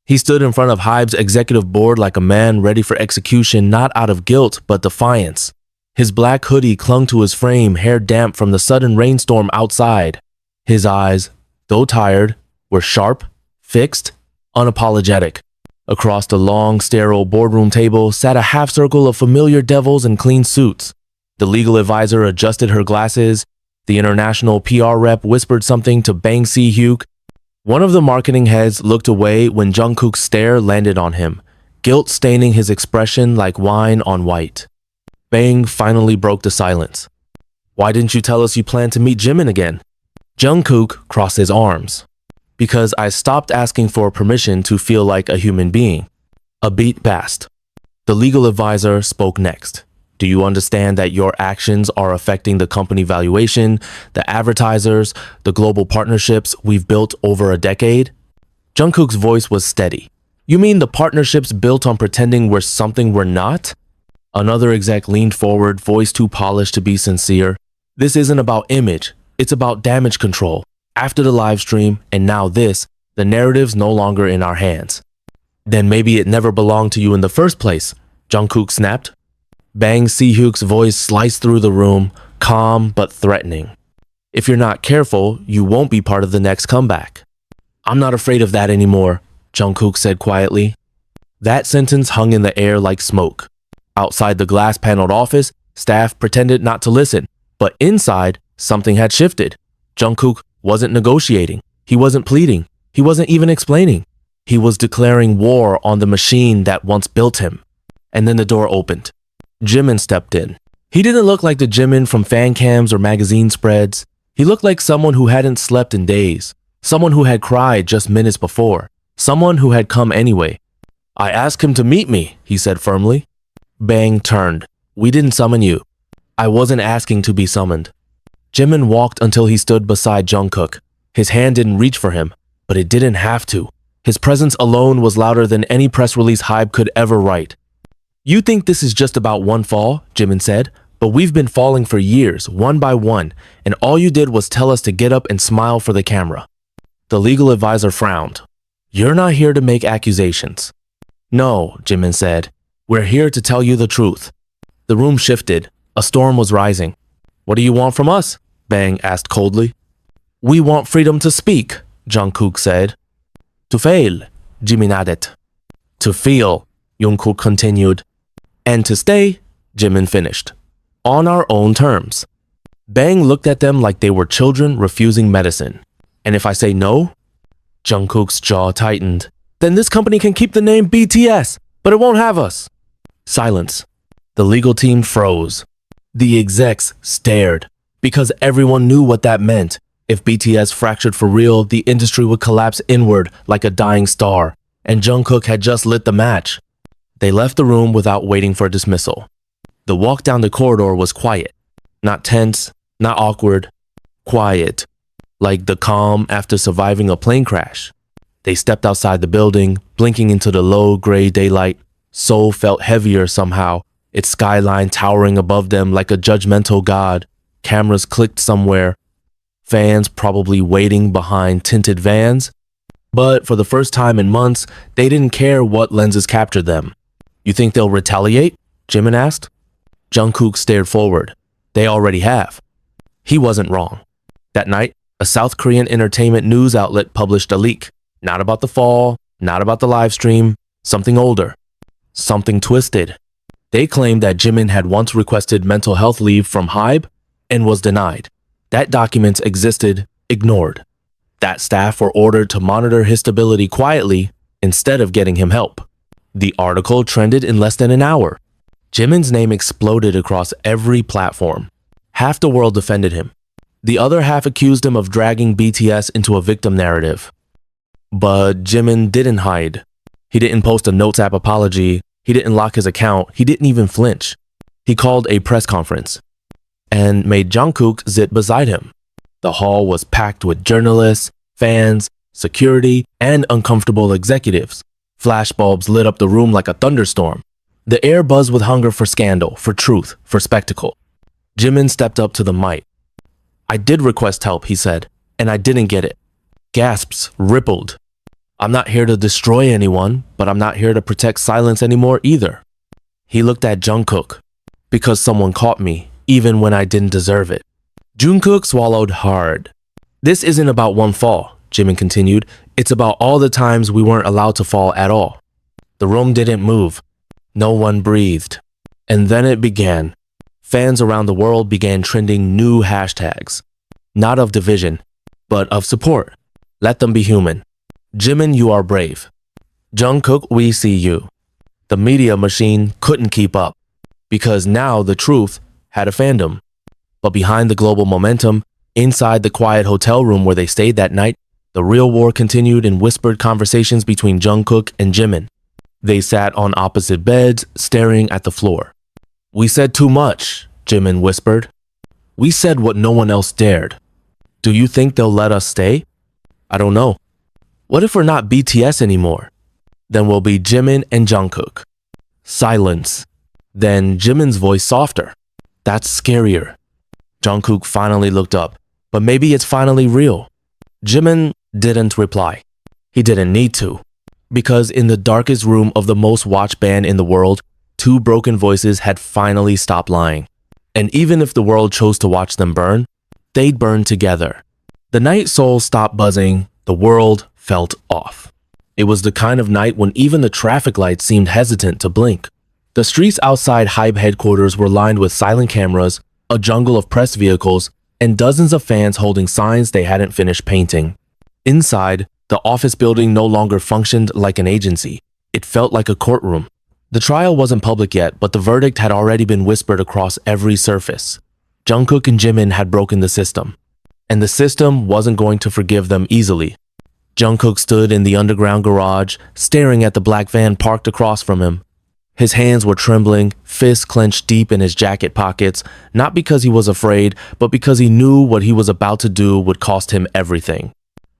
He stood in front of HYBE's executive board like a man ready for execution, not out of guilt, but defiance. His black hoodie clung to his frame, hair damp from the sudden rainstorm outside. His eyes, though tired, were sharp, fixed, unapologetic. Across the long, sterile boardroom table sat a half circle of familiar devils in clean suits. The legal advisor adjusted her glasses. The international PR rep whispered something to Bang Si-hyuk. One of the marketing heads looked away when Jungkook's stare landed on him, guilt staining his expression like wine on white. Bang finally broke the silence. Why didn't you tell us you planned to meet Jimin again? Jungkook crossed his arms. Because I stopped asking for permission to feel like a human being. A beat passed. The legal advisor spoke next. Do you understand that your actions are affecting the company valuation, the advertisers, the global partnerships we've built over a decade? Jungkook's voice was steady. You mean the partnerships built on pretending we're something we're not? Another exec leaned forward, voice too polished to be sincere. This isn't about image. It's about damage control. After the live stream, and now this, the narrative's no longer in our hands. Then maybe it never belonged to you in the first place, Jungkook snapped. Bang Si-hyuk's voice sliced through the room, calm but threatening. If you're not careful, you won't be part of the next comeback. I'm not afraid of that anymore, Jungkook said quietly. That sentence hung in the air like smoke. Outside the glass-paneled office, staff pretended not to listen, but inside, something had shifted. Jungkook wasn't negotiating. He wasn't pleading. He wasn't even explaining. He was declaring war on the machine that once built him. And then the door opened. Jimin stepped in. He didn't look like the Jimin from fan cams or magazine spreads. He looked like someone who hadn't slept in days. Someone who had cried just minutes before. Someone who had come anyway. I asked him to meet me, he said firmly. Bang turned. We didn't summon you. I wasn't asking to be summoned. Jimin walked until he stood beside Jungkook. His hand didn't reach for him, but it didn't have to. His presence alone was louder than any press release HYBE could ever write. You think this is just about one fall, Jimin said, but we've been falling for years, one by one, and all you did was tell us to get up and smile for the camera. The legal advisor frowned. You're not here to make accusations. No, Jimin said. We're here to tell you the truth. The room shifted. A storm was rising. What do you want from us? Bang asked coldly. We want freedom to speak, Jungkook said. To fail, Jimin added. To feel, Jungkook continued. And to stay, Jimin finished. On our own terms. Bang looked at them like they were children refusing medicine. And if I say no? Jungkook's jaw tightened. Then this company can keep the name BTS, but it won't have us. Silence. The legal team froze. The execs stared. Because everyone knew what that meant. If BTS fractured for real, the industry would collapse inward like a dying star. And Jungkook had just lit the match. They left the room without waiting for dismissal. The walk down the corridor was quiet. Not tense, not awkward. Quiet. Like the calm after surviving a plane crash. They stepped outside the building, blinking into the low gray daylight. Seoul felt heavier somehow, its skyline towering above them like a judgmental god. Cameras clicked somewhere. Fans probably waiting behind tinted vans. But for the first time in months, they didn't care what lenses captured them. You think they'll retaliate? Jimin asked. Jungkook stared forward. They already have. He wasn't wrong. That night, a South Korean entertainment news outlet published a leak. Not about the fall, not about the live stream, something older. Something twisted. They claimed that Jimin had once requested mental health leave from HYBE and was denied. That document existed, ignored. That staff were ordered to monitor his stability quietly instead of getting him help. The article trended in less than an hour. Jimin's name exploded across every platform. Half the world defended him. The other half accused him of dragging BTS into a victim narrative. But Jimin didn't hide. He didn't post a Notes app apology. He didn't lock his account. He didn't even flinch. He called a press conference and made Jungkook sit beside him. The hall was packed with journalists, fans, security, and uncomfortable executives. Flashbulbs lit up the room like a thunderstorm. The air buzzed with hunger for scandal, for truth, for spectacle. Jimin stepped up to the mic. I did request help, he said, and I didn't get it. Gasps rippled. I'm not here to destroy anyone, but I'm not here to protect silence anymore either. He looked at Jungkook. Because someone caught me, even when I didn't deserve it. Jungkook swallowed hard. This isn't about one fall, Jimin continued. It's about all the times we weren't allowed to fall at all. The room didn't move. No one breathed. And then it began. Fans around the world began trending new hashtags. Not of division, but of support. Let them be human. Jimin, you are brave. Jungkook, we see you. The media machine couldn't keep up. Because now the truth had a fandom. But behind the global momentum, inside the quiet hotel room where they stayed that night, the real war continued in whispered conversations between Jungkook and Jimin. They sat on opposite beds, staring at the floor. We said too much, Jimin whispered. We said what no one else dared. Do you think they'll let us stay? I don't know. What if we're not BTS anymore? Then we'll be Jimin and Jungkook. Silence. Then Jimin's voice softer. That's scarier. Jungkook finally looked up. But maybe it's finally real. Jimin didn't reply. He didn't need to. Because in the darkest room of the most watched band in the world, two broken voices had finally stopped lying. And even if the world chose to watch them burn, they'd burn together. The night Seoul stopped buzzing, the world felt off. It was the kind of night when even the traffic lights seemed hesitant to blink. The streets outside HYBE headquarters were lined with silent cameras, a jungle of press vehicles, and dozens of fans holding signs they hadn't finished painting. Inside, the office building no longer functioned like an agency. It felt like a courtroom. The trial wasn't public yet, but the verdict had already been whispered across every surface. Jungkook and Jimin had broken the system. And the system wasn't going to forgive them easily. Jungkook stood in the underground garage, staring at the black van parked across from him. His hands were trembling, fists clenched deep in his jacket pockets, not because he was afraid, but because he knew what he was about to do would cost him everything.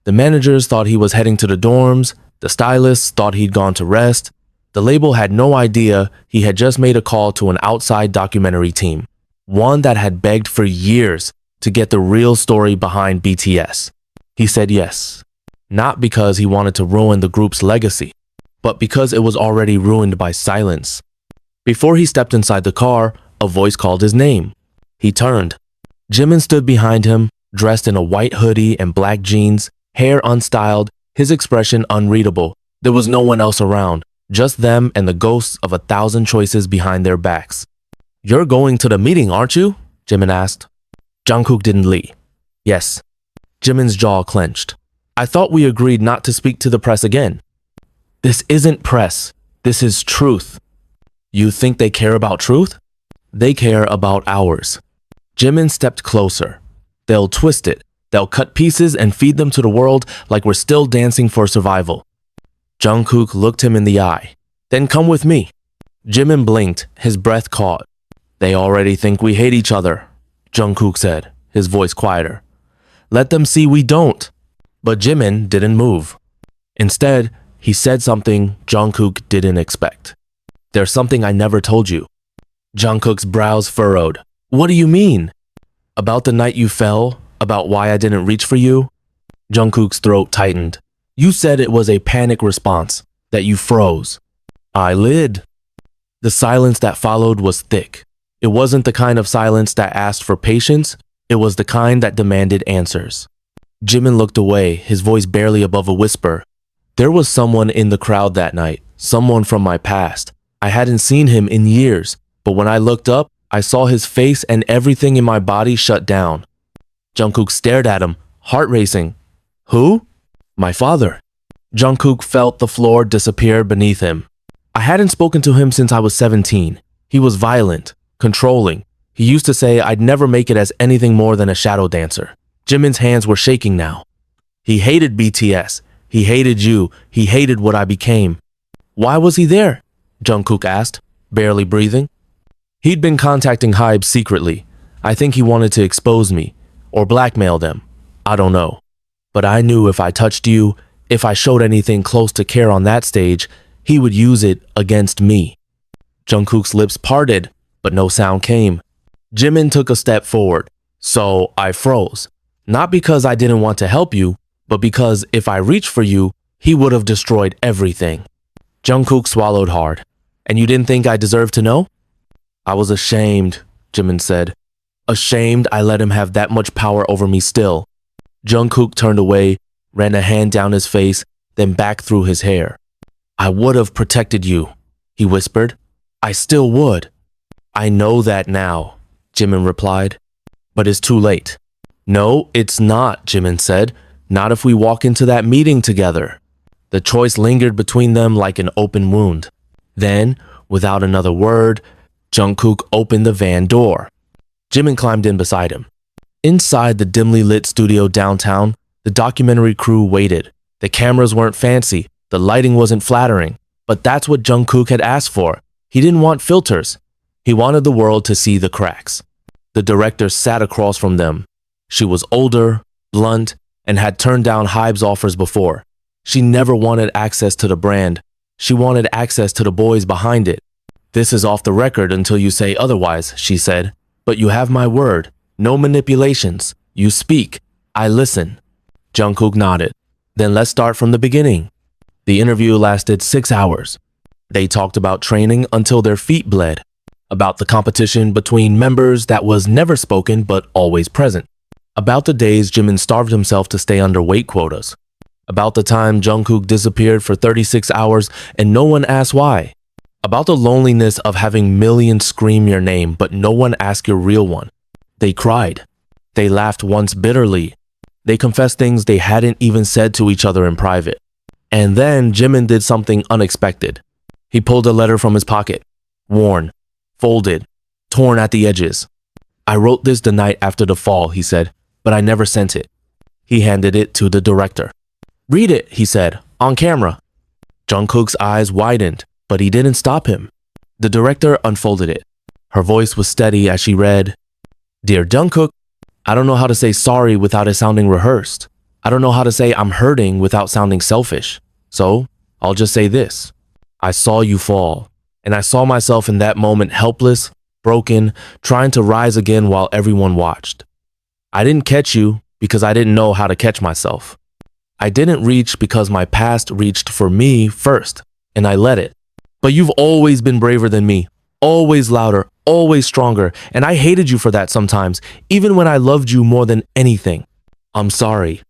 The managers thought he was heading to the dorms, the stylists thought he'd gone to rest. The label had no idea he had just made a call to an outside documentary team, one that had begged for years to get the real story behind BTS. He said yes, not because he wanted to ruin the group's legacy, but because it was already ruined by silence. Before he stepped inside the car, a voice called his name. He turned. Jimin stood behind him, dressed in a white hoodie and black jeans, hair unstyled, his expression unreadable. There was no one else around, just them and the ghosts of 1,000 choices behind their backs. You're going to the meeting, aren't you? Jimin asked. Jungkook didn't lie. Yes. Jimin's jaw clenched. I thought we agreed not to speak to the press again. This isn't press. This is truth. You think they care about truth? They care about ours. Jimin stepped closer. They'll twist it. They'll cut pieces and feed them to the world like we're still dancing for survival. Jungkook looked him in the eye. Then come with me. Jimin blinked, his breath caught. They already think we hate each other, Jungkook said, his voice quieter. Let them see we don't. But Jimin didn't move. Instead, he said something Jungkook didn't expect. There's something I never told you. Jungkook's brows furrowed. What do you mean? About the night you fell? About why I didn't reach for you? Jungkook's throat tightened. You said it was a panic response, that you froze. I lied. The silence that followed was thick. It wasn't the kind of silence that asked for patience, it was the kind that demanded answers. Jimin looked away, his voice barely above a whisper. There was someone in the crowd that night, someone from my past. I hadn't seen him in years, but when I looked up, I saw his face and everything in my body shut down. Jungkook stared at him, heart racing. Who? My father. Jungkook felt the floor disappear beneath him. I hadn't spoken to him since I was 17. He was violent, controlling. He used to say I'd never make it as anything more than a shadow dancer. Jimin's hands were shaking now. He hated BTS. He hated you. He hated what I became. Why was he there? Jungkook asked, barely breathing. He'd been contacting Hybe secretly. I think he wanted to expose me, or blackmail them. I don't know. But I knew if I touched you, if I showed anything close to care on that stage, he would use it against me. Jungkook's lips parted, but no sound came. Jimin took a step forward, so I froze. Not because I didn't want to help you, but because if I reached for you, he would have destroyed everything. Jungkook swallowed hard. And you didn't think I deserved to know? I was ashamed, Jimin said. Ashamed I let him have that much power over me still. Jungkook turned away, ran a hand down his face, then back through his hair. I would have protected you, he whispered. I still would. I know that now, Jimin replied. But it's too late. No, it's not, Jimin said. Not if we walk into that meeting together. The choice lingered between them like an open wound. Then, without another word, Jungkook opened the van door. Jimin climbed in beside him. Inside the dimly lit studio downtown, the documentary crew waited. The cameras weren't fancy, the lighting wasn't flattering, but that's what Jungkook had asked for. He didn't want filters. He wanted the world to see the cracks. The director sat across from them. She was older, blunt, and had turned down Hybe's offers before. She never wanted access to the brand. She wanted access to the boys behind it. This is off the record until you say otherwise, she said. But you have my word. No manipulations. You speak. I listen. Jungkook nodded. Then let's start from the beginning. The interview lasted 6 hours. They talked about training until their feet bled. About the competition between members that was never spoken but always present. About the days Jimin starved himself to stay under weight quotas. About the time Jungkook disappeared for 36 hours and no one asked why. About the loneliness of having millions scream your name but no one asked your real one. They cried. They laughed once bitterly. They confessed things they hadn't even said to each other in private. And then Jimin did something unexpected. He pulled a letter from his pocket. Worn, folded, torn at the edges. I wrote this the night after the fall, he said, but I never sent it. He handed it to the director. Read it, he said, on camera. Jungkook's eyes widened, but he didn't stop him. The director unfolded it. Her voice was steady as she read, Dear Jungkook, I don't know how to say sorry without it sounding rehearsed. I don't know how to say I'm hurting without sounding selfish. So, I'll just say this. I saw you fall, and I saw myself in that moment helpless, broken, trying to rise again while everyone watched. I didn't catch you because I didn't know how to catch myself. I didn't reach because my past reached for me first, and I let it. But you've always been braver than me, always louder, always stronger, and I hated you for that sometimes, even when I loved you more than anything. I'm sorry.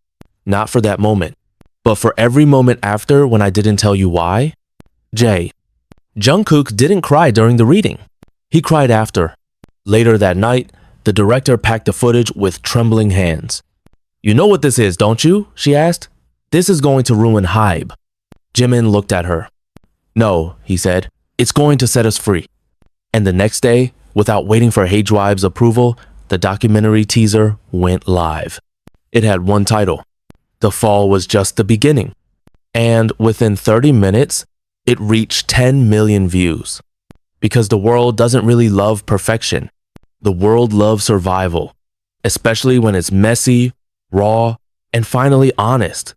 Not for that moment, but for every moment after when I didn't tell you why. J. Jungkook didn't cry during the reading. He cried after. Later that night, the director packed the footage with trembling hands. You know what this is, don't you? She asked. This is going to ruin Hybe. Jimin looked at her. No, he said. It's going to set us free. And the next day, without waiting for Hybe's approval, the documentary teaser went live. It had one title. The fall was just the beginning. And within 30 minutes, it reached 10 million views. Because the world doesn't really love perfection. The world loves survival, especially when it's messy, raw, and finally honest.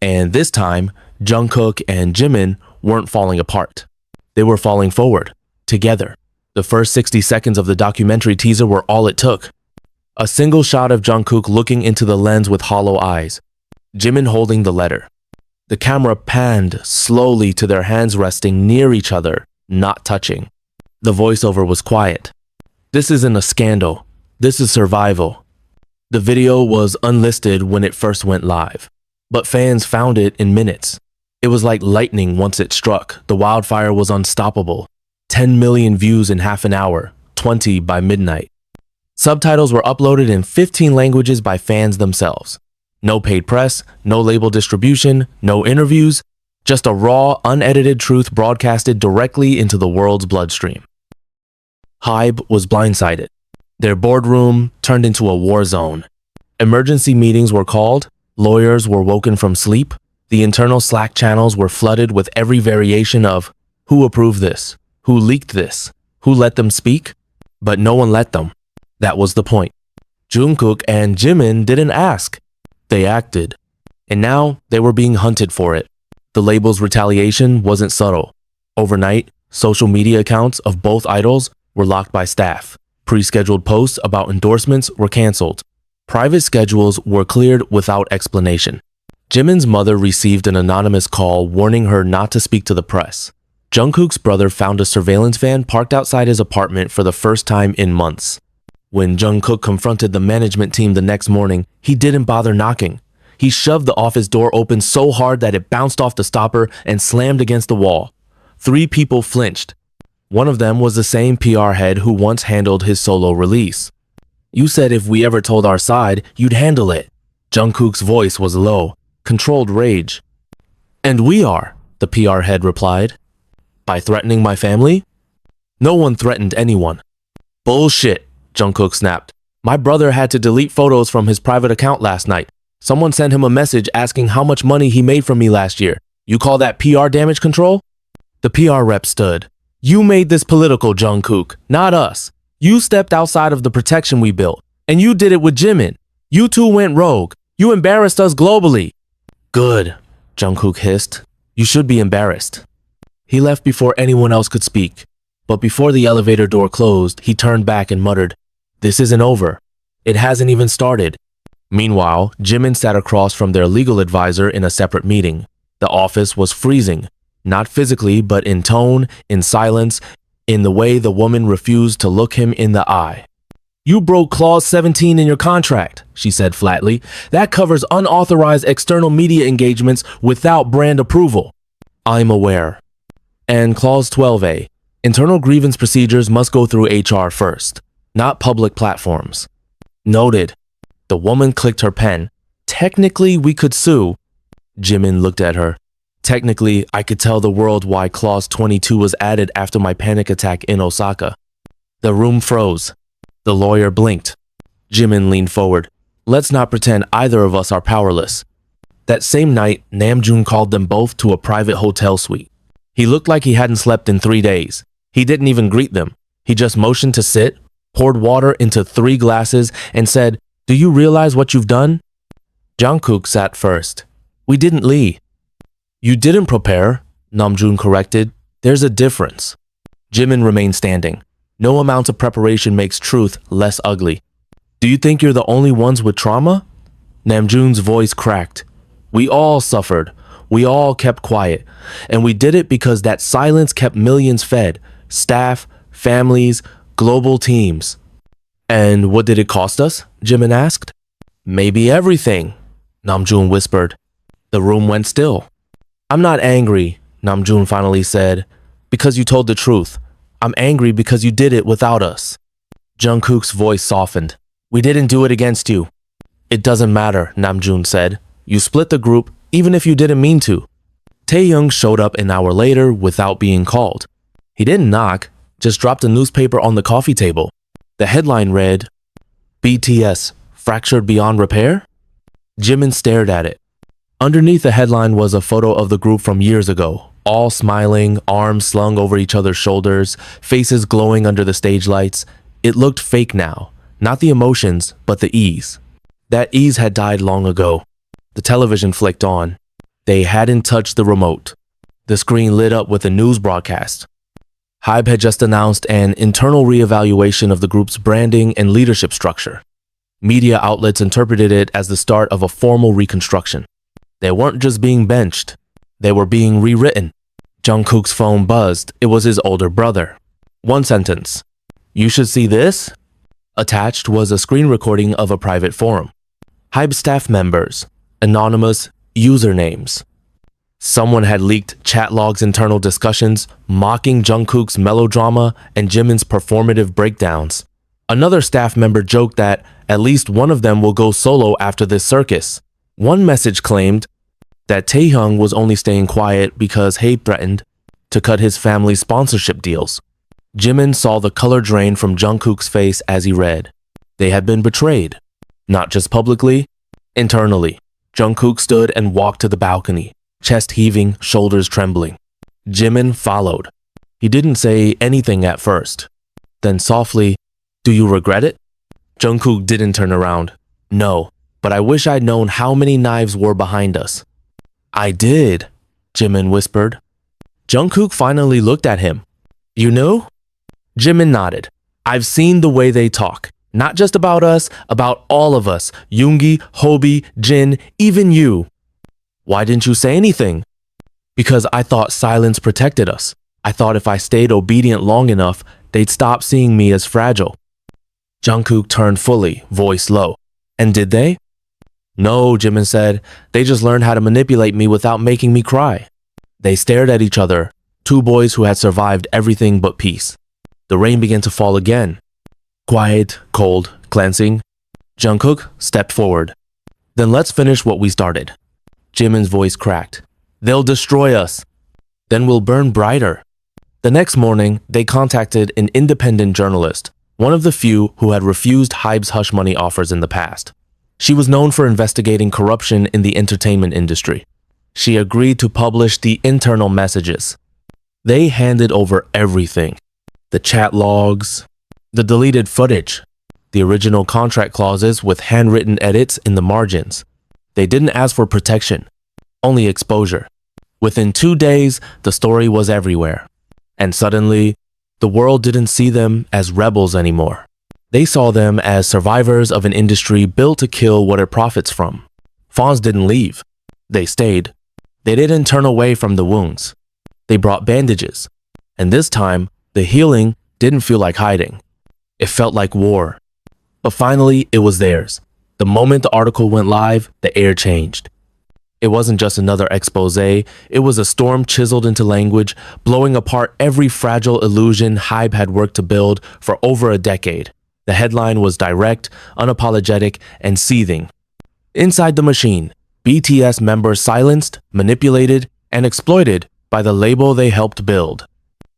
And this time, Jungkook and Jimin weren't falling apart. They were falling forward, together. The first 60 seconds of the documentary teaser were all it took. A single shot of Jungkook looking into the lens with hollow eyes. Jimin holding the letter. The camera panned slowly to their hands resting near each other, not touching. The voiceover was quiet. This isn't a scandal. This is survival. The video was unlisted when it first went live, but fans found it in minutes. It was like lightning once it struck. The wildfire was unstoppable. 10 million views in half an hour, 20 by midnight. Subtitles were uploaded in 15 languages by fans themselves. No paid press, no label distribution, no interviews, just a raw, unedited truth broadcasted directly into the world's bloodstream. HYBE was blindsided. Their boardroom turned into a war zone. Emergency meetings were called, lawyers were woken from sleep, the internal Slack channels were flooded with every variation of who approved this, who leaked this, who let them speak, but no one let them. That was the point. Jungkook and Jimin didn't ask. They acted. And now they were being hunted for it. The label's retaliation wasn't subtle. Overnight, social media accounts of both idols were locked by staff. Pre-scheduled posts about endorsements were canceled. Private schedules were cleared without explanation. Jimin's mother received an anonymous call warning her not to speak to the press. Jungkook's brother found a surveillance van parked outside his apartment for the first time in months. When Jungkook confronted the management team the next morning, he didn't bother knocking. He shoved the office door open so hard that it bounced off the stopper and slammed against the wall. 3 people flinched. One of them was the same PR head who once handled his solo release. "You said if we ever told our side, you'd handle it." Jungkook's voice was low, controlled rage. "And we are," the PR head replied. "By threatening my family?" "No one threatened anyone." "Bullshit," Jungkook snapped. "My brother had to delete photos from his private account last night. Someone sent him a message asking how much money he made from me last year. You call that PR damage control?" The PR rep stood. "You made this political, Jungkook, not us. You stepped outside of the protection we built, and you did it with Jimin. You two went rogue. You embarrassed us globally." "Good," Jungkook hissed. "You should be embarrassed." He left before anyone else could speak. But before the elevator door closed, he turned back and muttered, "This isn't over. It hasn't even started." Meanwhile, Jimin sat across from their legal advisor in a separate meeting. The office was freezing, not physically, but in tone, in silence, in the way the woman refused to look him in the eye. "You broke Clause 17 in your contract," she said flatly. "That covers unauthorized external media engagements without brand approval." "I'm aware." "And Clause 12A, internal grievance procedures must go through HR first, not public platforms." "Noted." The woman clicked her pen. "Technically, we could sue." Jimin looked at her. "Technically, I could tell the world why Clause 22 was added after my panic attack in Osaka." The room froze. The lawyer blinked. Jimin leaned forward. "Let's not pretend either of us are powerless." That same night, Namjoon called them both to a private hotel suite. He looked like he hadn't slept in 3 days. He didn't even greet them. He just motioned to sit, poured water into 3 glasses, and said, "Do you realize what you've done?" Jungkook sat first. "We didn't leave." "You didn't prepare," Namjoon corrected. "There's a difference." Jimin remained standing. No amount of preparation makes truth less ugly. "Do you think you're the only ones with trauma?" Namjoon's voice cracked. "We all suffered. We all kept quiet. And we did it because that silence kept millions fed. Staff, families, global teams." "And what did it cost us?" Jimin asked. "Maybe everything," Namjoon whispered. The room went still. "I'm not angry," Namjoon finally said, "because you told the truth. I'm angry because you did it without us." Jungkook's voice softened. "We didn't do it against you." "It doesn't matter," Namjoon said. "You split the group even if you didn't mean to." Taehyung showed up an hour later without being called. He didn't knock, just dropped a newspaper on the coffee table. The headline read, "BTS, fractured beyond repair?" Jimin stared at it. Underneath the headline was a photo of the group from years ago, all smiling, arms slung over each other's shoulders, faces glowing under the stage lights. It looked fake now, not the emotions, but the ease. That ease had died long ago. The television flicked on. They hadn't touched the remote. The screen lit up with a news broadcast. HYBE had just announced an internal reevaluation of the group's branding and leadership structure. Media outlets interpreted it as the start of a formal reconstruction. They weren't just being benched. They were being rewritten. Jungkook's phone buzzed. It was his older brother. One sentence. You should see this? Attached was a screen recording of a private forum. Hybe staff members. Anonymous usernames. Someone had leaked chat logs' internal discussions, mocking Jungkook's melodrama and Jimin's performative breakdowns. Another staff member joked that at least one of them will go solo after this circus. One message claimed that Taehyung was only staying quiet because Hybe threatened to cut his family's sponsorship deals. Jimin saw the color drain from Jungkook's face as he read. They had been betrayed. Not just publicly, internally. Jungkook stood and walked to the balcony, chest heaving, shoulders trembling. Jimin followed. He didn't say anything at first. Then softly, "Do you regret it?" Jungkook didn't turn around. "No, but I wish I'd known how many knives were behind us." "I did," Jimin whispered. Jungkook finally looked at him. "You knew?" Jimin nodded. "I've seen the way they talk. Not just about us, about all of us. Yoongi, Hobi, Jin, even you." "Why didn't you say anything?" "Because I thought silence protected us. I thought if I stayed obedient long enough, they'd stop seeing me as fragile." Jungkook turned fully, voice low. "And did they?" "No," Jimin said. "They just learned how to manipulate me without making me cry." They stared at each other, two boys who had survived everything but peace. The rain began to fall again. Quiet, cold, cleansing. Jungkook stepped forward. "Then let's finish what we started." Jimin's voice cracked. "They'll destroy us. Then we'll burn brighter." The next morning, they contacted an independent journalist, one of the few who had refused Hybe's hush money offers in the past. She was known for investigating corruption in the entertainment industry. She agreed to publish the internal messages. They handed over everything. The chat logs, the deleted footage, the original contract clauses with handwritten edits in the margins. They didn't ask for protection, only exposure. Within 2 days, the story was everywhere. And suddenly, the world didn't see them as rebels anymore. They saw them as survivors of an industry built to kill what it profits from. Fans didn't leave. They stayed. They didn't turn away from the wounds. They brought bandages. And this time, the healing didn't feel like hiding. It felt like war. But finally, it was theirs. The moment the article went live, the air changed. It wasn't just another expose, it was a storm chiseled into language, blowing apart every fragile illusion Hybe had worked to build for over a decade. The headline was direct, unapologetic, and seething. Inside the machine, BTS members silenced, manipulated, and exploited by the label they helped build.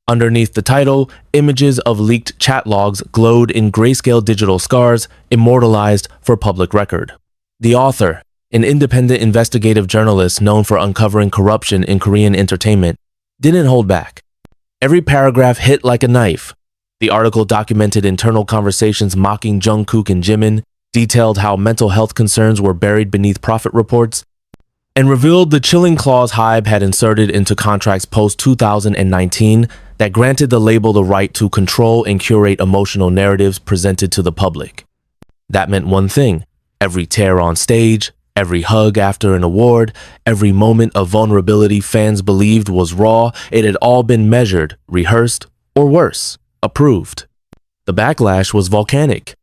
Underneath the title, images of leaked chat logs glowed in grayscale digital scars, immortalized for public record. The author, an independent investigative journalist known for uncovering corruption in Korean entertainment, didn't hold back. Every paragraph hit like a knife. The article documented internal conversations mocking Jungkook and Jimin, detailed how mental health concerns were buried beneath profit reports, and revealed the chilling clause Hybe had inserted into contracts post-2019 that granted the label the right to control and curate emotional narratives presented to the public. That meant one thing: every tear on stage, every hug after an award, every moment of vulnerability fans believed was raw, it had all been measured, rehearsed, or worse, approved. The backlash was volcanic.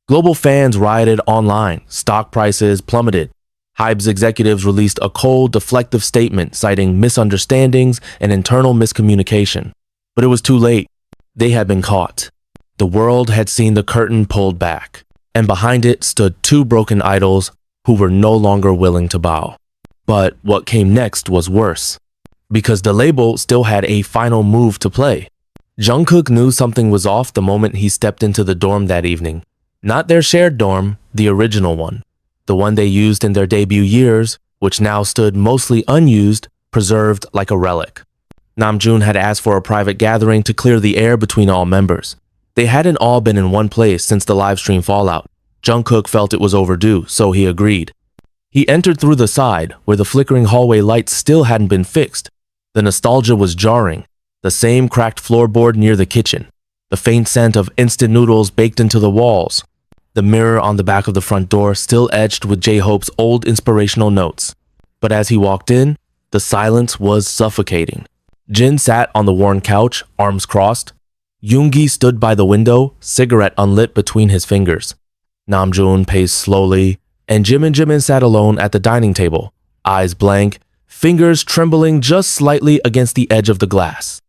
Global fans rioted online, stock prices plummeted. Hybe's executives released a cold, deflective statement citing misunderstandings and internal miscommunication. But it was too late. They had been caught. The world had seen the curtain pulled back, and behind it stood two broken idols who were no longer willing to bow. But what came next was worse, because the label still had a final move to play. Jungkook knew something was off the moment he stepped into the dorm that evening. Not their shared dorm, the original one. The one they used in their debut years, which now stood mostly unused, preserved like a relic. Namjoon had asked for a private gathering to clear the air between all members. They hadn't all been in one place since the livestream fallout. Jungkook felt it was overdue, so he agreed. He entered through the side, where the flickering hallway lights still hadn't been fixed. The nostalgia was jarring. The same cracked floorboard near the kitchen. The faint scent of instant noodles baked into the walls. The mirror on the back of the front door still etched with J-Hope's old inspirational notes. But as he walked in, the silence was suffocating. Jin sat on the worn couch, arms crossed. Yoongi stood by the window, cigarette unlit between his fingers. Namjoon paced slowly, and Jimin sat alone at the dining table, eyes blank, fingers trembling just slightly against the edge of the glass.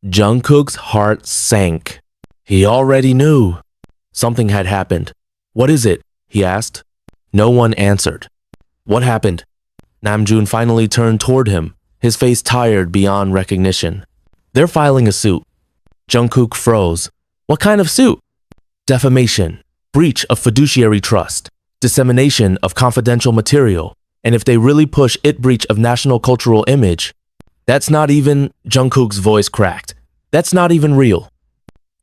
Jungkook's heart sank. He already knew. Something had happened. "What is it?" he asked. No one answered. "What happened?" Namjoon finally turned toward him, his face tired beyond recognition. "They're filing a suit." Jungkook froze. "What kind of suit?" "Defamation, breach of fiduciary trust, dissemination of confidential material, and if they really push it, breach of national cultural image." "That's not even," Jungkook's voice cracked. "That's not even real."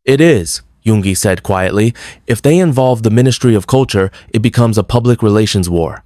"It is," Yoongi said quietly. "If they involve the Ministry of Culture, it becomes a public relations war.